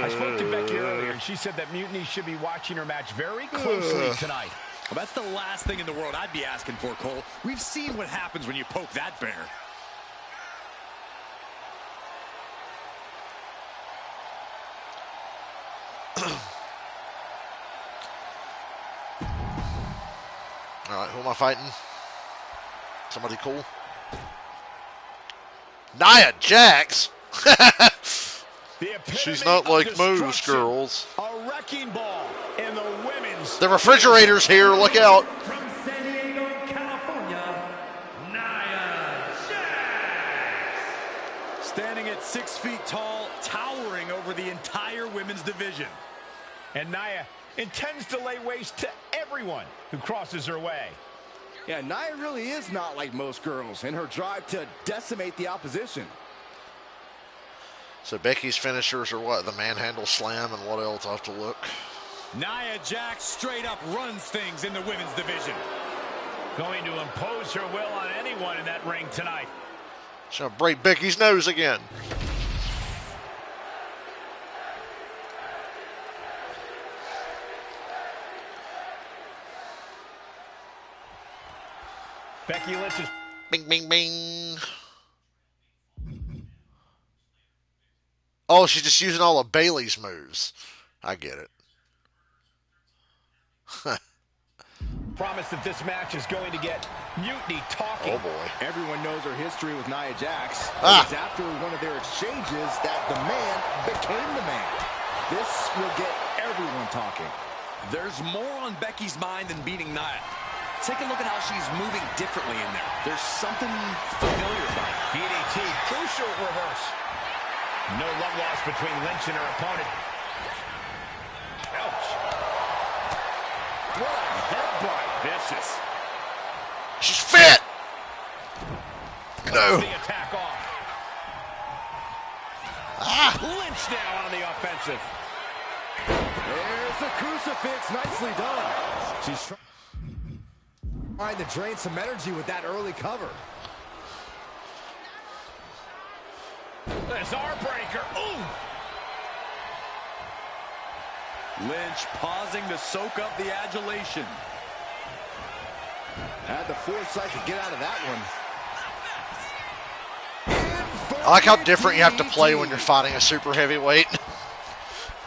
I spoke to Becky earlier, and she said that Mutiny should be watching her match very closely tonight. Well, that's the last thing in the world I'd be asking for, Cole. We've seen what happens when you poke that bear. Alright, who am I fighting? Somebody cool? Nia Jax? She's not like most girls. A wrecking ball in the women's. The refrigerator's here, look out. From San Diego, California, Nia Jax. Standing at 6 feet tall, towering over the entire women's division. And Nia intends to lay waste to everyone who crosses her way. Yeah, Nia really is not like most girls in her drive to decimate the opposition. So Becky's finishers are what? The manhandle slam and what else? I'll have to look. Nia Jax straight up runs things in the women's division. Going to impose her will on anyone in that ring tonight. She's going to break Becky's nose again. Becky Lynch is... Bing, bing, bing. Oh, she's just using all of Bailey's moves. I get it. Promise that this match is going to get Mutiny talking. Oh, boy. Everyone knows her history with Nia Jax. Ah. It was after one of their exchanges that the man became the man. This will get everyone talking. There's more on Becky's mind than beating Nia. Take a look at how she's moving differently in there. There's something familiar about it. DDT, crucial reverse. No love lost between Lynch and her opponent. Ouch. What a headbutt. Vicious. She's fit. No. The attack off. Ah. Lynch now on the offensive. There's the crucifix. Nicely done. She's trying to drain some energy with that early cover. There's our breaker. Ooh. Lynch pausing to soak up the adulation. Had the foresight to get out of that one. I like how different you have to play when you're fighting a super heavyweight.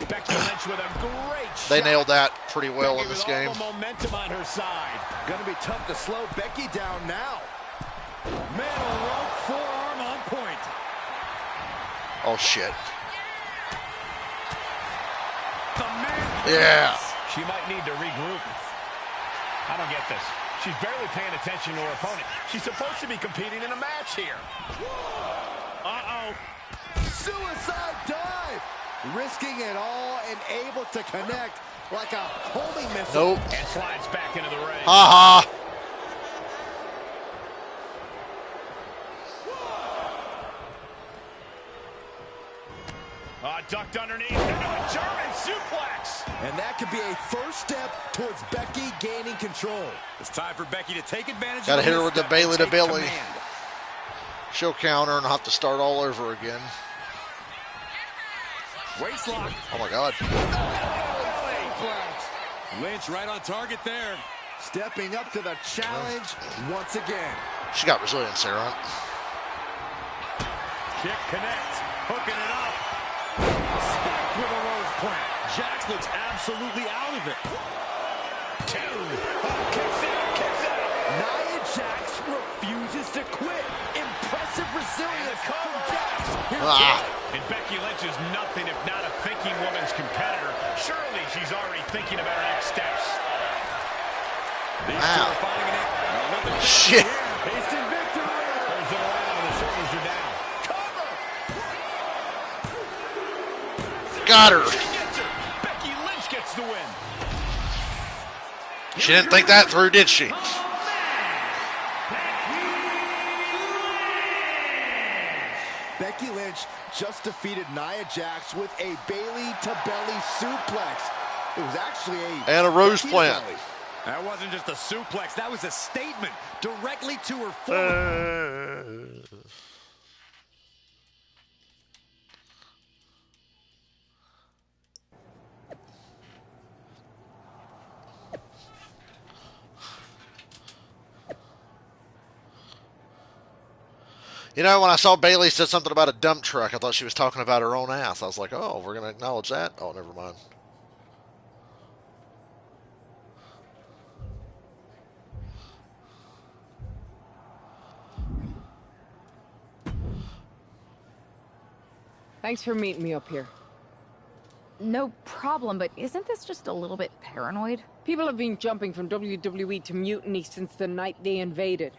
Becky Lynch with a great shot. They nailed that pretty well Becky in this with all game. the momentum on her side. Gonna be tough to slow Becky down now. Metal rope forearm on point. Oh, shit. The man. Yeah. She might need to regroup. I don't get this. She's barely paying attention to her opponent. She's supposed to be competing in a match here. Uh-oh. Suicide dive. Risking it all and able to connect like a homing missile. Nope. And slides back into the ring. Ha ha. Ducked underneath into a German suplex. And that could be a first step towards Becky gaining control. It's time for Becky to take advantage Gotta of hit her with the Bailey to Billy. Command. She'll counter and I'll have to start all over again. Waistlock. Oh my God. Lynch right on target there. Stepping up to the challenge once again. She got resilience there, right? Kick connects. hooking it up. Spiked with a rose plant. Jax looks absolutely out of it. 2. Kicks out. Nia Jax refuses to quit. Impressive resilience from Jax. And Becky Lynch is nothing if not a thinking woman's competitor. Surely she's already thinking about her next steps. These two are finding it. Shit. Hasting victory. Turns it around and the shoulders are down. Got her. Becky Lynch gets the win. She didn't think that through, did she? Becky Lynch just defeated Nia Jax with a Bailey to belly suplex. It was actually and a rose plant. That wasn't just a suplex, that was a statement directly to her foot. You know, when I saw Bailey said something about a dump truck, I thought she was talking about her own ass. I was like, oh, we're going to acknowledge that? Oh, never mind. Thanks for meeting me up here. No problem, but isn't this just a little bit paranoid? People have been jumping from WWE to Mutiny since the night they invaded.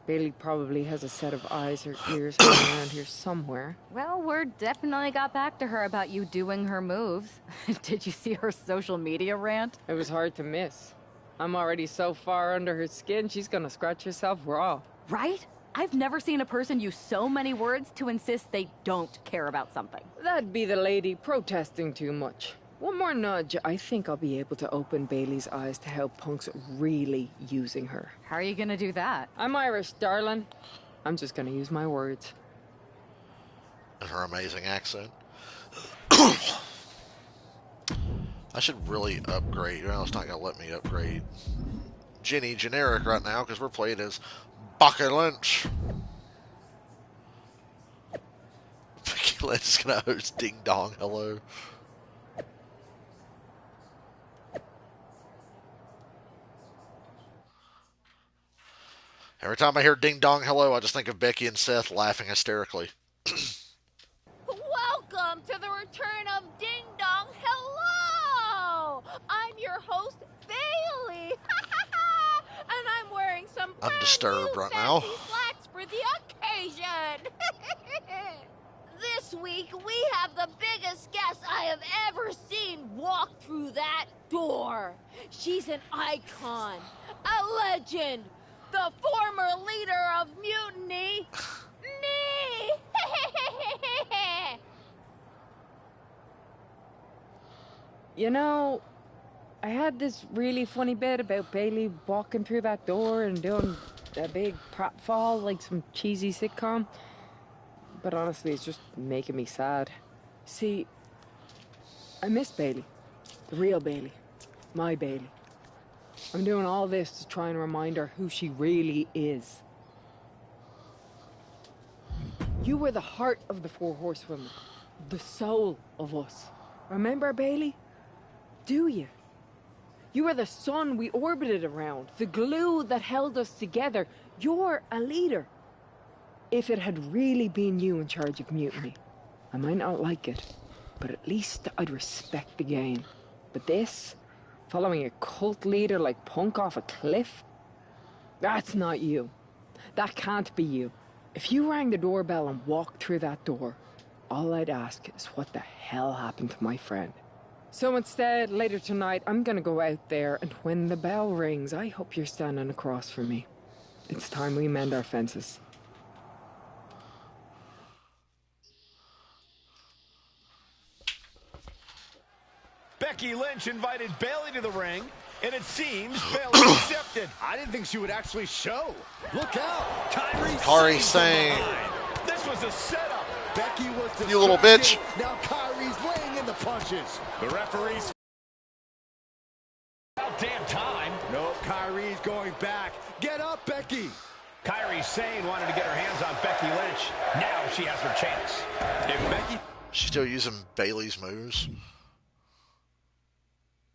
Bailey probably has a set of eyes or ears hanging around here somewhere. Well, word definitely got back to her about you doing her moves. Did you see her social media rant? It was hard to miss. I'm already so far under her skin, she's gonna scratch herself raw. Right? I've never seen a person use so many words to insist they don't care about something. That'd be the lady protesting too much. One more nudge, I think I'll be able to open Bailey's eyes to how Punk's really using her. How are you gonna do that? I'm Irish, darling. I'm just gonna use my words. And her amazing accent. I should really upgrade. You know, it's not gonna let me upgrade Jenny generic right now because we're playing as Becky Lynch. Becky Lynch is gonna host Ding Dong Hello. Every time I hear Ding Dong Hello, I just think of Becky and Seth laughing hysterically. Welcome to the return of Ding Dong Hello! I'm your host, Bailey. And I'm wearing some brand Undisturbed new right now. slacks for the occasion. This week, we have the biggest guest I have ever seen walk through that door. She's an icon, a legend, the former leader of Mutiny, me! You know, I had this really funny bit about Bailey walking through that door and doing a big pratfall like some cheesy sitcom. But honestly, it's just making me sad. See, I miss Bailey. The real Bailey. My Bailey. I'm doing all this to try and remind her who she really is. You were the heart of the Four Horsewomen. The soul of us. Remember, Bailey? Do you? You were the sun we orbited around. The glue that held us together. You're a leader. If it had really been you in charge of Mutiny, I might not like it, but at least I'd respect the game. But this, following a cult leader like Punk off a cliff, that's not you. That can't be you. If you rang the doorbell and walked through that door, all I'd ask is what the hell happened to my friend. So instead, later tonight, I'm gonna go out there, and when the bell rings, I hope you're standing across from me. It's time we mend our fences. Becky Lynch invited Bailey to the ring, and it seems Bailey accepted. I didn't think she would actually show. Look out! Kairi Sane. This was a setup. Becky was distracted. You little bitch. Now Kairi's laying in the punches. The referee's about damn time. No, Kairi's going back. Get up, Becky. Kairi Sane wanted to get her hands on Becky Lynch. Now she has her chance. If Becky... She's still using Bayley's moves.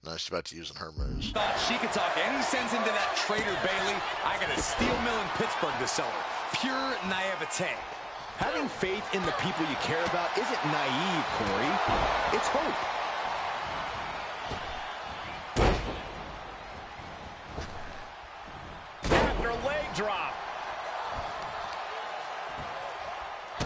No, she's about to using her moves. Thought she could talk any sense into that traitor Bayley. I got a steel mill in Pittsburgh to sell her. Pure naivete. Having faith in the people you care about isn't naive, Corey. It's hope. After leg drop.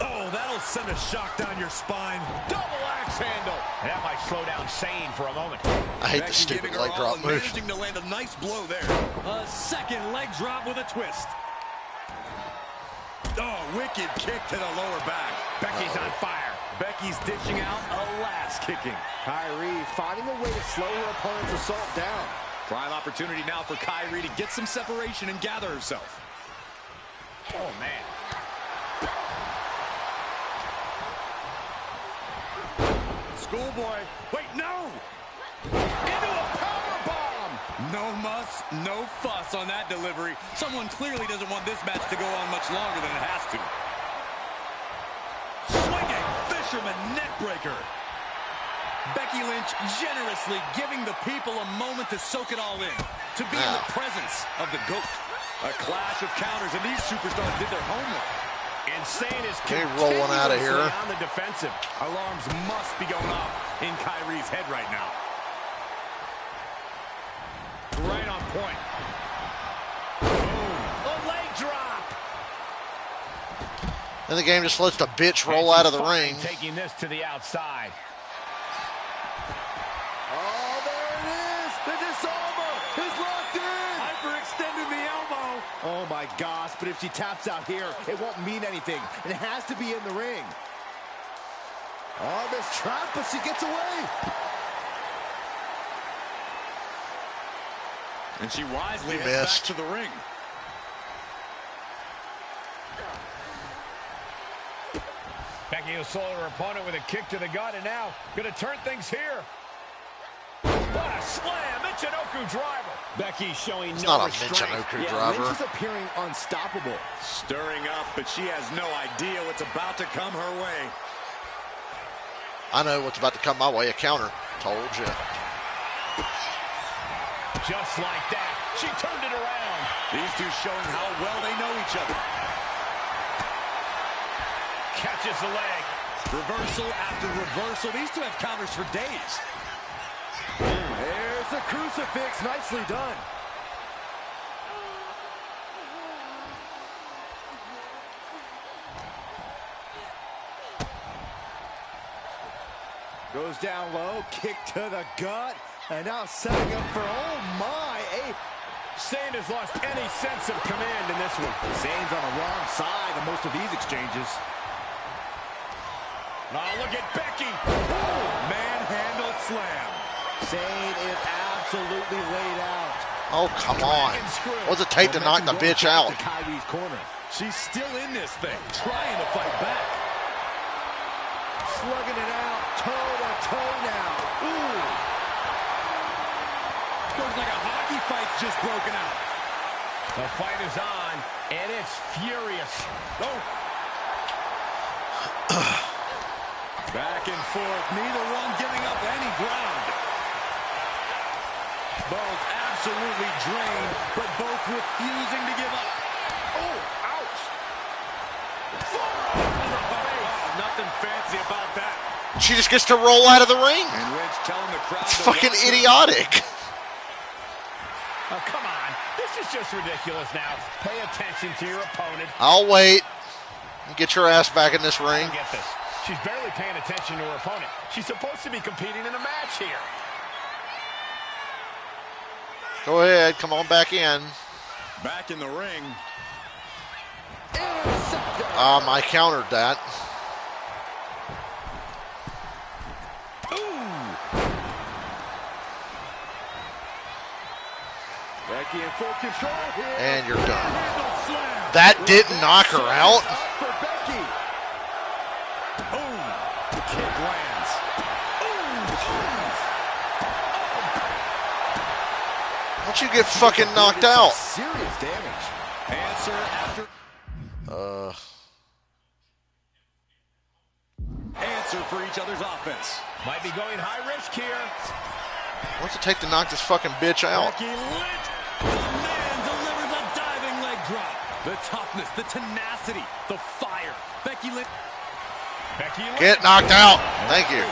Oh, that'll send a shock down your spine. Double axe handle. That might slow down Sane for a moment. I hate the stupid leg drop move. Managing to land a nice blow there. A second leg drop with a twist. Oh, wicked kick to the lower back. Becky's on fire. Becky's dishing out a last kicking. Kyrie finding a way to slow her opponent's assault down. Prime opportunity now for Kyrie to get some separation and gather herself. Oh, man. Schoolboy. Wait, no! Into a powerbomb! No muss, no fuss on that delivery. Someone clearly doesn't want this match to go on much longer than it has to. Swinging fisherman neckbreaker. Becky Lynch generously giving the people a moment to soak it all in. To be in the presence of the GOAT. A clash of counters, and these superstars did their homework. Insane is rolling out of here. On the defensive. Alarms must be going off in Kyrie's head right now. Right on point. Boom. A leg drop. And the game just lets the bitch roll out of the ring. Taking this to the outside. Oh, there it is! The disarmer is locked in! Hyperextended the elbow. Oh my gosh, but if she taps out here, it won't mean anything. And it has to be in the ring. Oh, this trap, but she gets away. And she wisely heads back to the ring. Becky will slow her opponent with a kick to the gut, and now going to turn things here. What a slam! Michinoku driver. Becky showing no restraint. Not a Michinoku driver. Lynch is appearing unstoppable. Stirring up, but she has no idea what's about to come her way. I know what's about to come my way. A counter. Told you. Just like that, she turned it around. These two showing how well they know each other. Catches the leg. Reversal after reversal. These two have counters for days. There's the crucifix. Nicely done. Goes down low, kick to the gut, and now setting up for, oh my, Sane has lost any sense of command in this one. Zane's on the wrong side of most of these exchanges. Oh, look at Becky. Manhandle slam. Zane is absolutely laid out. Oh, come on. What's it take to knock the bitch out? Kyrie's corner. She's still in this thing, trying to fight back. Slugging it out, toe-to-toe now. Ooh. Looks like a hockey fight's just broken out. The fight is on, and it's furious. Oh. Back and forth, neither one giving up any ground. Both absolutely drained, but both refusing to give up. Oh, ouch. Nothing fancy about that. She just gets to roll out of the ring. And Lynch telling the crowd it's fucking idiotic. Oh, come on. This is just ridiculous now. Pay attention to your opponent. I'll wait. Get your ass back in this ring. Get this. She's barely paying attention to her opponent. She's supposed to be competing in a match here. Go ahead. Come on back in. Back in the ring. I countered that. Becky in full control here. And you're done. That didn't knock her out. For Becky. Boom. The kick lands. Don't you get fucking knocked out? Serious damage. And closer after... Answer for each other's offense. Might be going high risk here. What's it take to knock this fucking bitch out? Becky Lynch. The man delivers a diving leg drop. The toughness, the tenacity, the fire. Becky Lynch. Get knocked out. Thank you.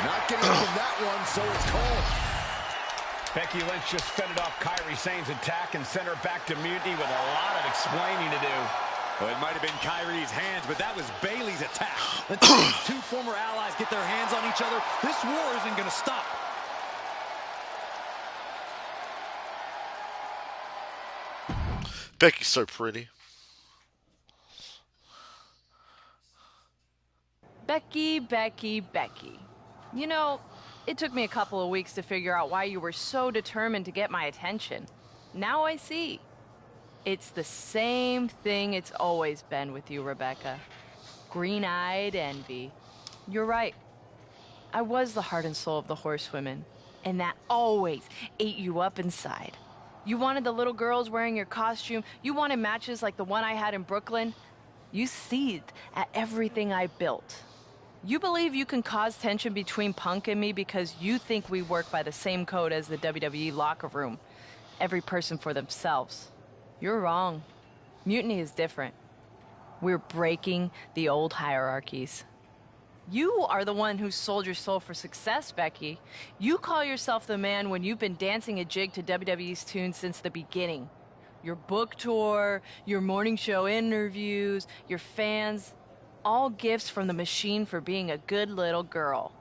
Not getting from that one, so it's cold. Becky Lynch just fended off Kairi Sane's attack and sent her back to mutiny with a lot of explaining to do. Well, it might have been Kairi's hands, but that was Bayley's attack. Until these two former allies get their hands on each other, this war isn't going to stop. Becky's so pretty. Becky, Becky, Becky. You know, it took me a couple of weeks to figure out why you were so determined to get my attention. Now I see. It's the same thing it's always been with you, Rebecca. Green-eyed envy. You're right. I was the heart and soul of the Horsewomen, and that always ate you up inside. You wanted the little girls wearing your costume. You wanted matches like the one I had in Brooklyn. You seethed at everything I built. You believe you can cause tension between Punk and me because you think we work by the same code as the WWE locker room. Every person for themselves. You're wrong. Mutiny is different. We're breaking the old hierarchies. You are the one who sold your soul for success, Becky. You call yourself the man when you've been dancing a jig to WWE's tunes since the beginning. Your book tour, your morning show interviews, your fans, all gifts from the machine for being a good little girl.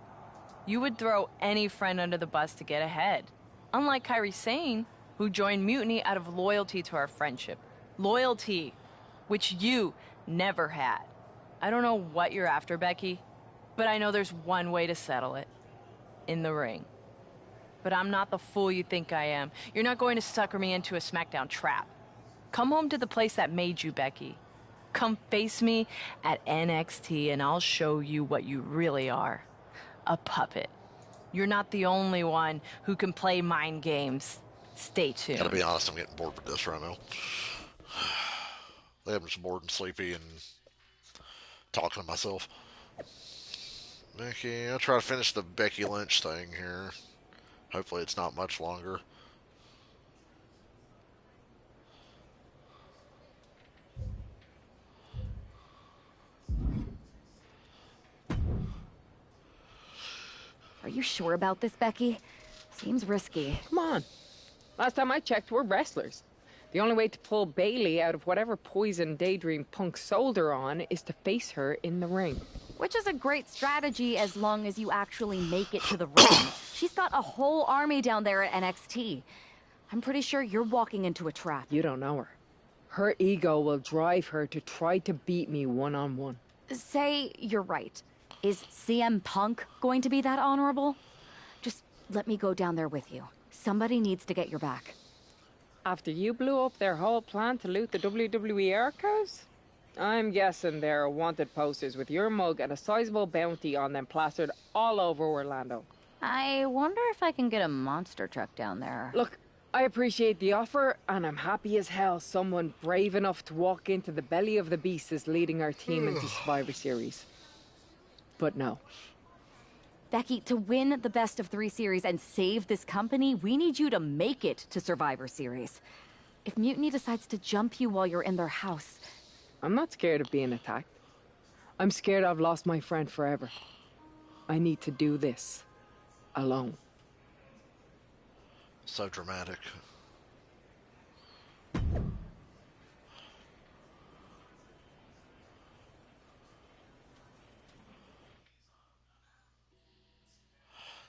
You would throw any friend under the bus to get ahead. Unlike Kairi Sane, who joined Mutiny out of loyalty to our friendship. Loyalty, which you never had. I don't know what you're after, Becky, but I know there's one way to settle it. In the ring. But I'm not the fool you think I am. You're not going to sucker me into a SmackDown trap. Come home to the place that made you, Becky. Come face me at NXT and I'll show you what you really are. A puppet. You're not the only one who can play mind games. Stay tuned. Gotta be honest, I'm getting bored with this right now. I'm just bored and sleepy and talking to myself. Becky, I'll try to finish the Becky Lynch thing here. Hopefully it's not much longer. Are you sure about this, Becky? Seems risky. Come on. Last time I checked, we're wrestlers. The only way to pull Bayley out of whatever poison daydream Punk sold her on is to face her in the ring. Which is a great strategy as long as you actually make it to the ring. She's got a whole army down there at NXT. I'm pretty sure you're walking into a trap. You don't know her. Her ego will drive her to try to beat me one-on-one. Say you're right. Is CM Punk going to be that honorable? Just let me go down there with you. Somebody needs to get your back. After you blew up their whole plan to loot the WWE archives? I'm guessing there are wanted posters with your mug and a sizable bounty on them plastered all over Orlando. I wonder if I can get a monster truck down there. Look, I appreciate the offer, and I'm happy as hell someone brave enough to walk into the belly of the beast is leading our team into Survivor Series. But no. Becky, to win the best of 3 series and save this company, we need you to make it to Survivor Series. If Mutiny decides to jump you while you're in their house... I'm not scared of being attacked. I'm scared I've lost my friend forever. I need to do this. Alone. So dramatic.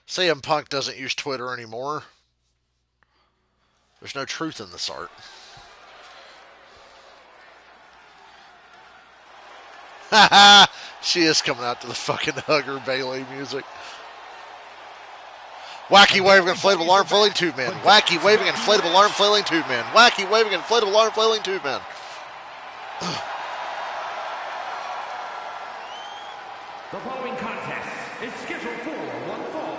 CM Punk doesn't use Twitter anymore. There's no truth in this art. Haha! She is coming out to the fucking Hugger Bayley music. Wacky waving inflatable arm flailing tube man. Wacky waving inflatable arm flailing tube man. Wacky waving inflatable arm flailing tube man. The following contest is scheduled for one fall.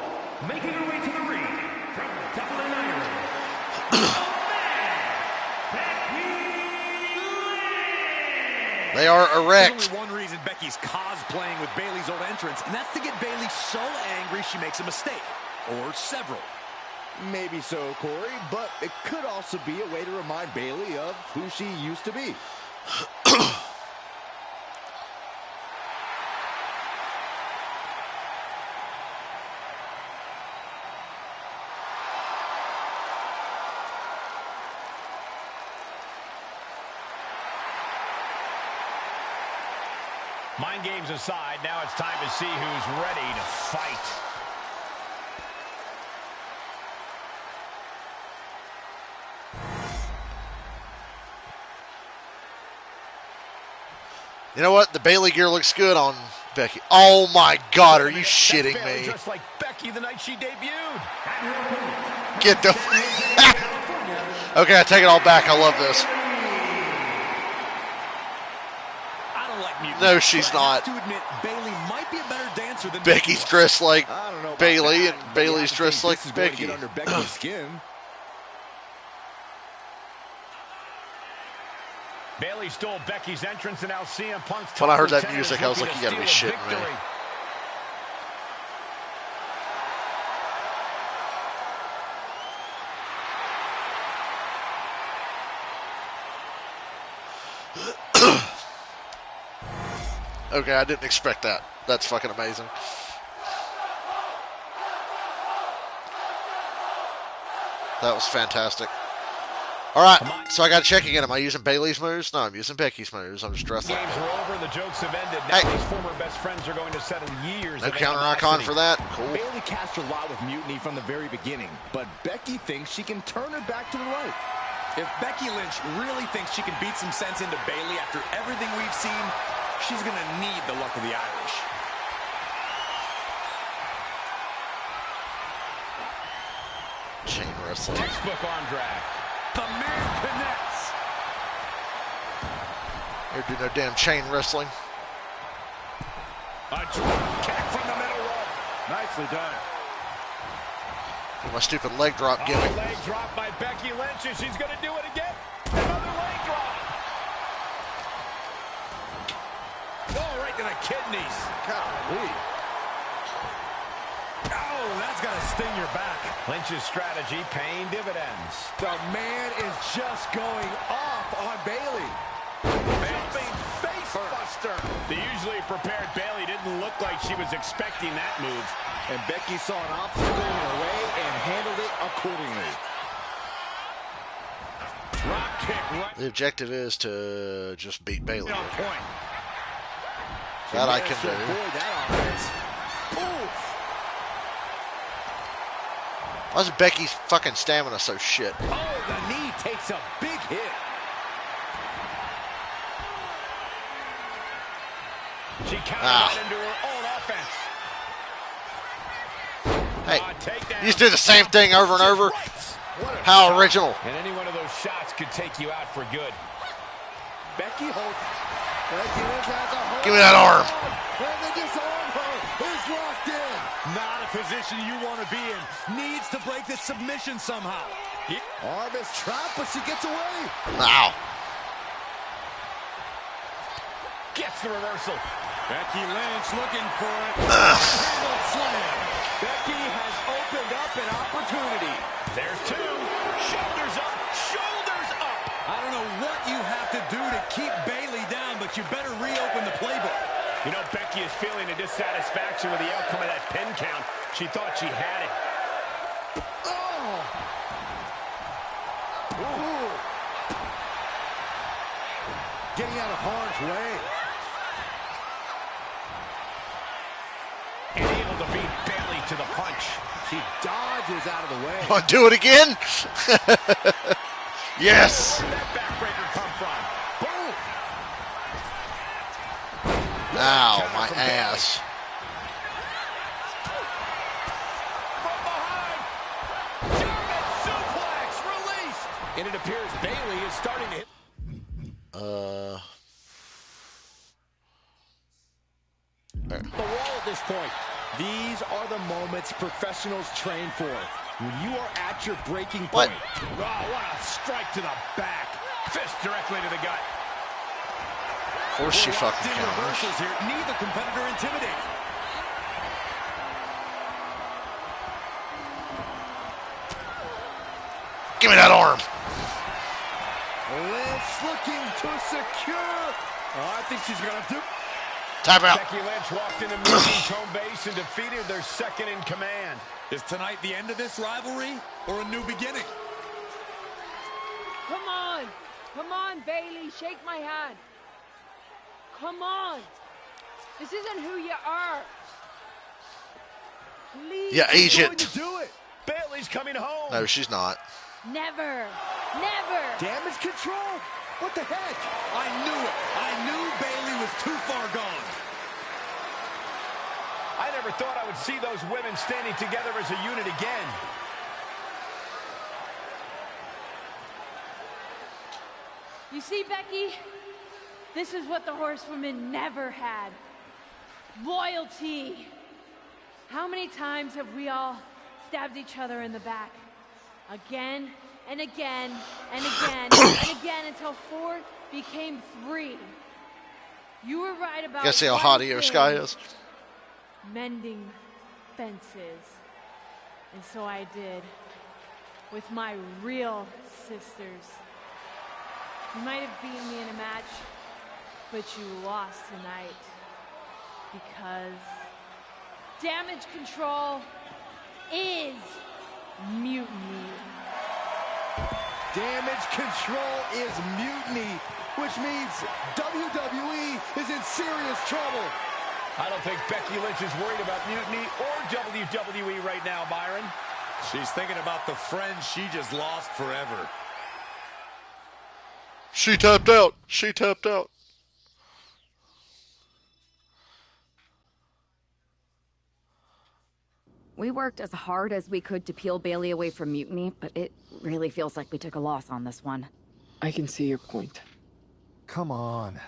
Making her way to the ring from Dublin, Ireland. They are erect. There's only one reason Becky's cosplaying with Bayley's old entrance, and that's to get Bayley so angry she makes a mistake. Or several. Maybe so, Corey, but it could also be a way to remind Bayley of who she used to be. Mind games aside, now it's time to see who's ready to fight. You know what? The Bayley gear looks good on Becky. Oh my God, are you shitting me? Just like Becky the night she debuted. Get the... Okay, I take it all back. I love this. I don't like mutiny. No, she's not. To admit, Bayley might be a better dancer than Becky's dressed like Bayley, that. and Bayley's dressed like Becky. Get under Becky's skin. Bayley stole Becky's entrance, and now CM Punk's When I heard that music, I was like, you gotta be shitting me. Okay, I didn't expect that. That's fucking amazing. That was fantastic. Alright, so I gotta check again. Am I using Bayley's moves? No, I'm using Becky's moves. I'm just dressed like Games that. are over and the jokes have ended. Now these former best friends are going to settle years No of counter icon for that? Cool. Bayley cast her lot with mutiny from the very beginning, but Becky thinks she can turn her back to the light. If Becky Lynch really thinks she can beat some sense into Bayley after everything we've seen, she's going to need the luck of the Irish. Chain wrestling. Textbook arm drag. The man connects. Here, do no damn chain wrestling. A drop kick from the middle rope. Nicely done. Do my stupid leg drop gimmick. A leg drop by Becky Lynch, and she's going to do it again. Another leg drop. Oh, right to the kidneys. Golly. Oh, that's going to sting your back. Lynch's strategy paying dividends. The man is just going off on Bayley. Jumping face buster. The usually prepared Bayley didn't look like she was expecting that move. And Becky saw an obstacle in her way and handled it accordingly. Drop kick right. The objective is to just beat Bayley. On point. That I can do. Avoid that offense. Oof. Why is Becky's fucking stamina so shit? Oh, the knee takes a big hit. She countered into her own offense. Hey, you just do the same thing over and over? How original. And any one of those shots could take you out for good. Becky Lynch has a hold. Give me that arm. And the disarm her is locked in. Not a position you want to be in. Needs to break this submission somehow. Arm is trapped, but she gets away. Ow. Gets the reversal. Becky Lynch looking for it. Handle slam. Becky has opened up an opportunity. There's two. Shoulders up. Shoulders up. I don't know what you have to do to keep Bayley down, but you better reopen the playbook. You know, Becky is feeling a dissatisfaction with the outcome of that pin count. She thought she had it. Oh! Ooh. Getting out of harm's way. And able to beat Bayley to the punch. She dodges out of the way. Want to do it again? Yes. Where did that backbreaker come from? Boom. Ow, my ass. From behind. German suplex released. And it appears Bayley is starting to hit. The wall at this point. These are the moments professionals train for. When you are at your breaking point. Oh, what a strike to the back. Fist directly to the gut. course she fucking counters. Reversals here. Neither competitor intimidated. Give me that arm. Lynch looking to secure. Oh, I think she's gonna do. Tap out. Becky Lynch walked into Mutiny's home base and defeated their second in command. Is tonight the end of this rivalry or a new beginning? Come on. Come on, Bailey. Shake my hand. Come on. This isn't who you are. Please. Yeah, agent. Do it. Bailey's coming home. No, she's not. Never. Never. Damage control? What the heck? I knew it. I knew Bailey was too far gone. I never thought I would see those women standing together as a unit again. You see, Becky? This is what the horsewomen never had. Loyalty. How many times have we all stabbed each other in the back? Again and again and again and again until 4 became 3. You were right about You see how one hot Io Sky thing. is? Mending fences. And so I did. With my real sisters. You might have beaten me in a match, but you lost tonight. Because damage control is mutiny. Damage control is mutiny, which means WWE is in serious trouble. I don't think Becky Lynch is worried about mutiny or WWE right now, Byron. She's thinking about the friend she just lost forever. She tapped out. She tapped out. We worked as hard as we could to peel Bailey away from mutiny, but it really feels like we took a loss on this one. I can see your point. Come on.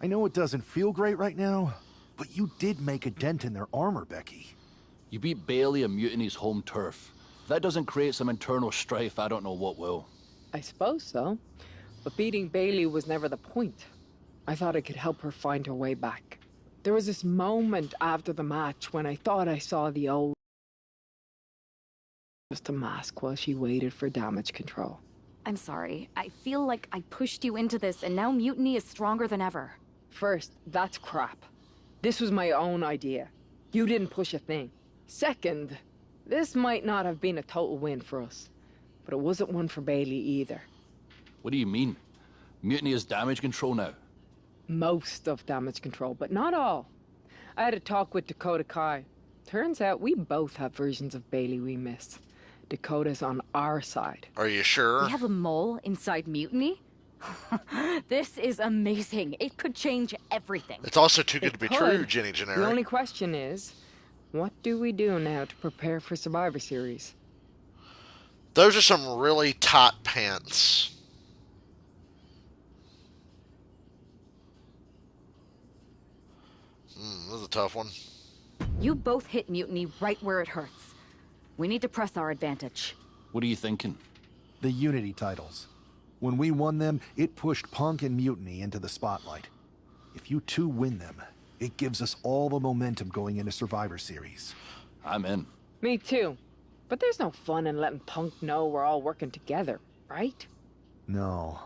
I know it doesn't feel great right now, but you did make a dent in their armor, Becky. You beat Bailey on Mutiny's home turf. If that doesn't create some internal strife, I don't know what will. I suppose so. But beating Bailey was never the point. I thought I could help her find her way back. There was this moment after the match when I thought I saw the old... just a mask while she waited for damage control. I'm sorry. I feel like I pushed you into this, and now mutiny is stronger than ever. First, that's crap. This was my own idea. You didn't push a thing. Second, this might not have been a total win for us, but it wasn't one for Bailey either. What do you mean? Mutiny is damage control now? Most of damage control, but not all. I had a talk with Dakota Kai. Turns out we both have versions of Bailey we miss. Dakota's on our side. Are you sure? We have a mole inside mutiny? This is amazing. It could change everything. It's also too good to be It true, could. Jenny Generic. The only question is, what do we do now to prepare for Survivor Series? Those are some really tight pants. This is a tough one. You both hit mutiny right where it hurts. We need to press our advantage. What are you thinking? The Unity titles. When we won them, it pushed Punk and Mutiny into the spotlight. If you two win them, it gives us all the momentum going into Survivor Series. I'm in. Me too. But there's no fun in letting Punk know we're all working together, right? No.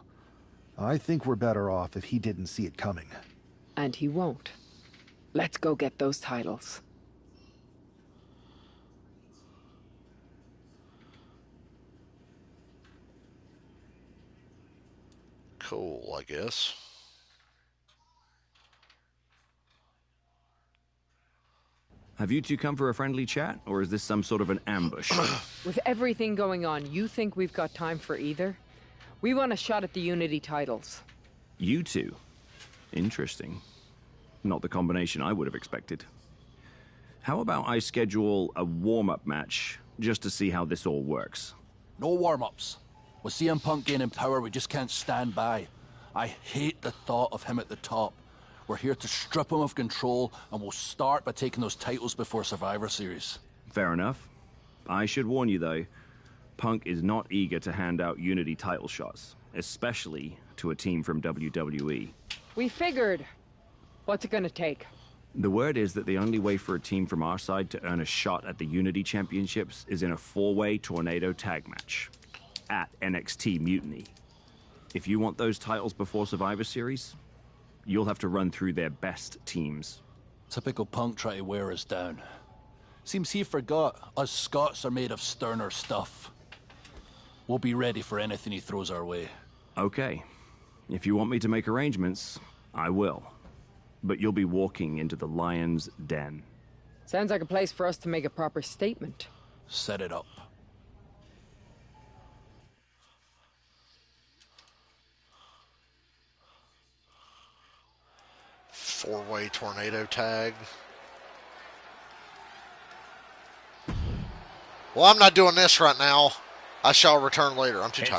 I think we're better off if he didn't see it coming. And he won't. Let's go get those titles. Cool, I guess. Have you two come for a friendly chat, or is this some sort of an ambush? With everything going on, you think we've got time for either? We want a shot at the Unity titles. You two? Interesting. Not the combination I would have expected. How about I schedule a warm-up match, just to see how this all works? No warm-ups. With CM Punk gaining power, we just can't stand by. I hate the thought of him at the top. We're here to strip him of control, and we'll start by taking those titles before Survivor Series. Fair enough. I should warn you, though, Punk is not eager to hand out Unity title shots, especially to a team from WWE. We figured. What's it gonna take? The word is that the only way for a team from our side to earn a shot at the Unity Championships is in a 4-way tornado tag match at NXT Mutiny. If you want those titles before Survivor Series, you'll have to run through their best teams. Typical Punk try to wear us down. Seems he forgot us Scots are made of sterner stuff. We'll be ready for anything he throws our way. Okay. If you want me to make arrangements, I will. But you'll be walking into the lion's den. Sounds like a place for us to make a proper statement. Set it up. Four-way tornado tag. Well, I'm not doing this right now. I shall return later. I'm too tired.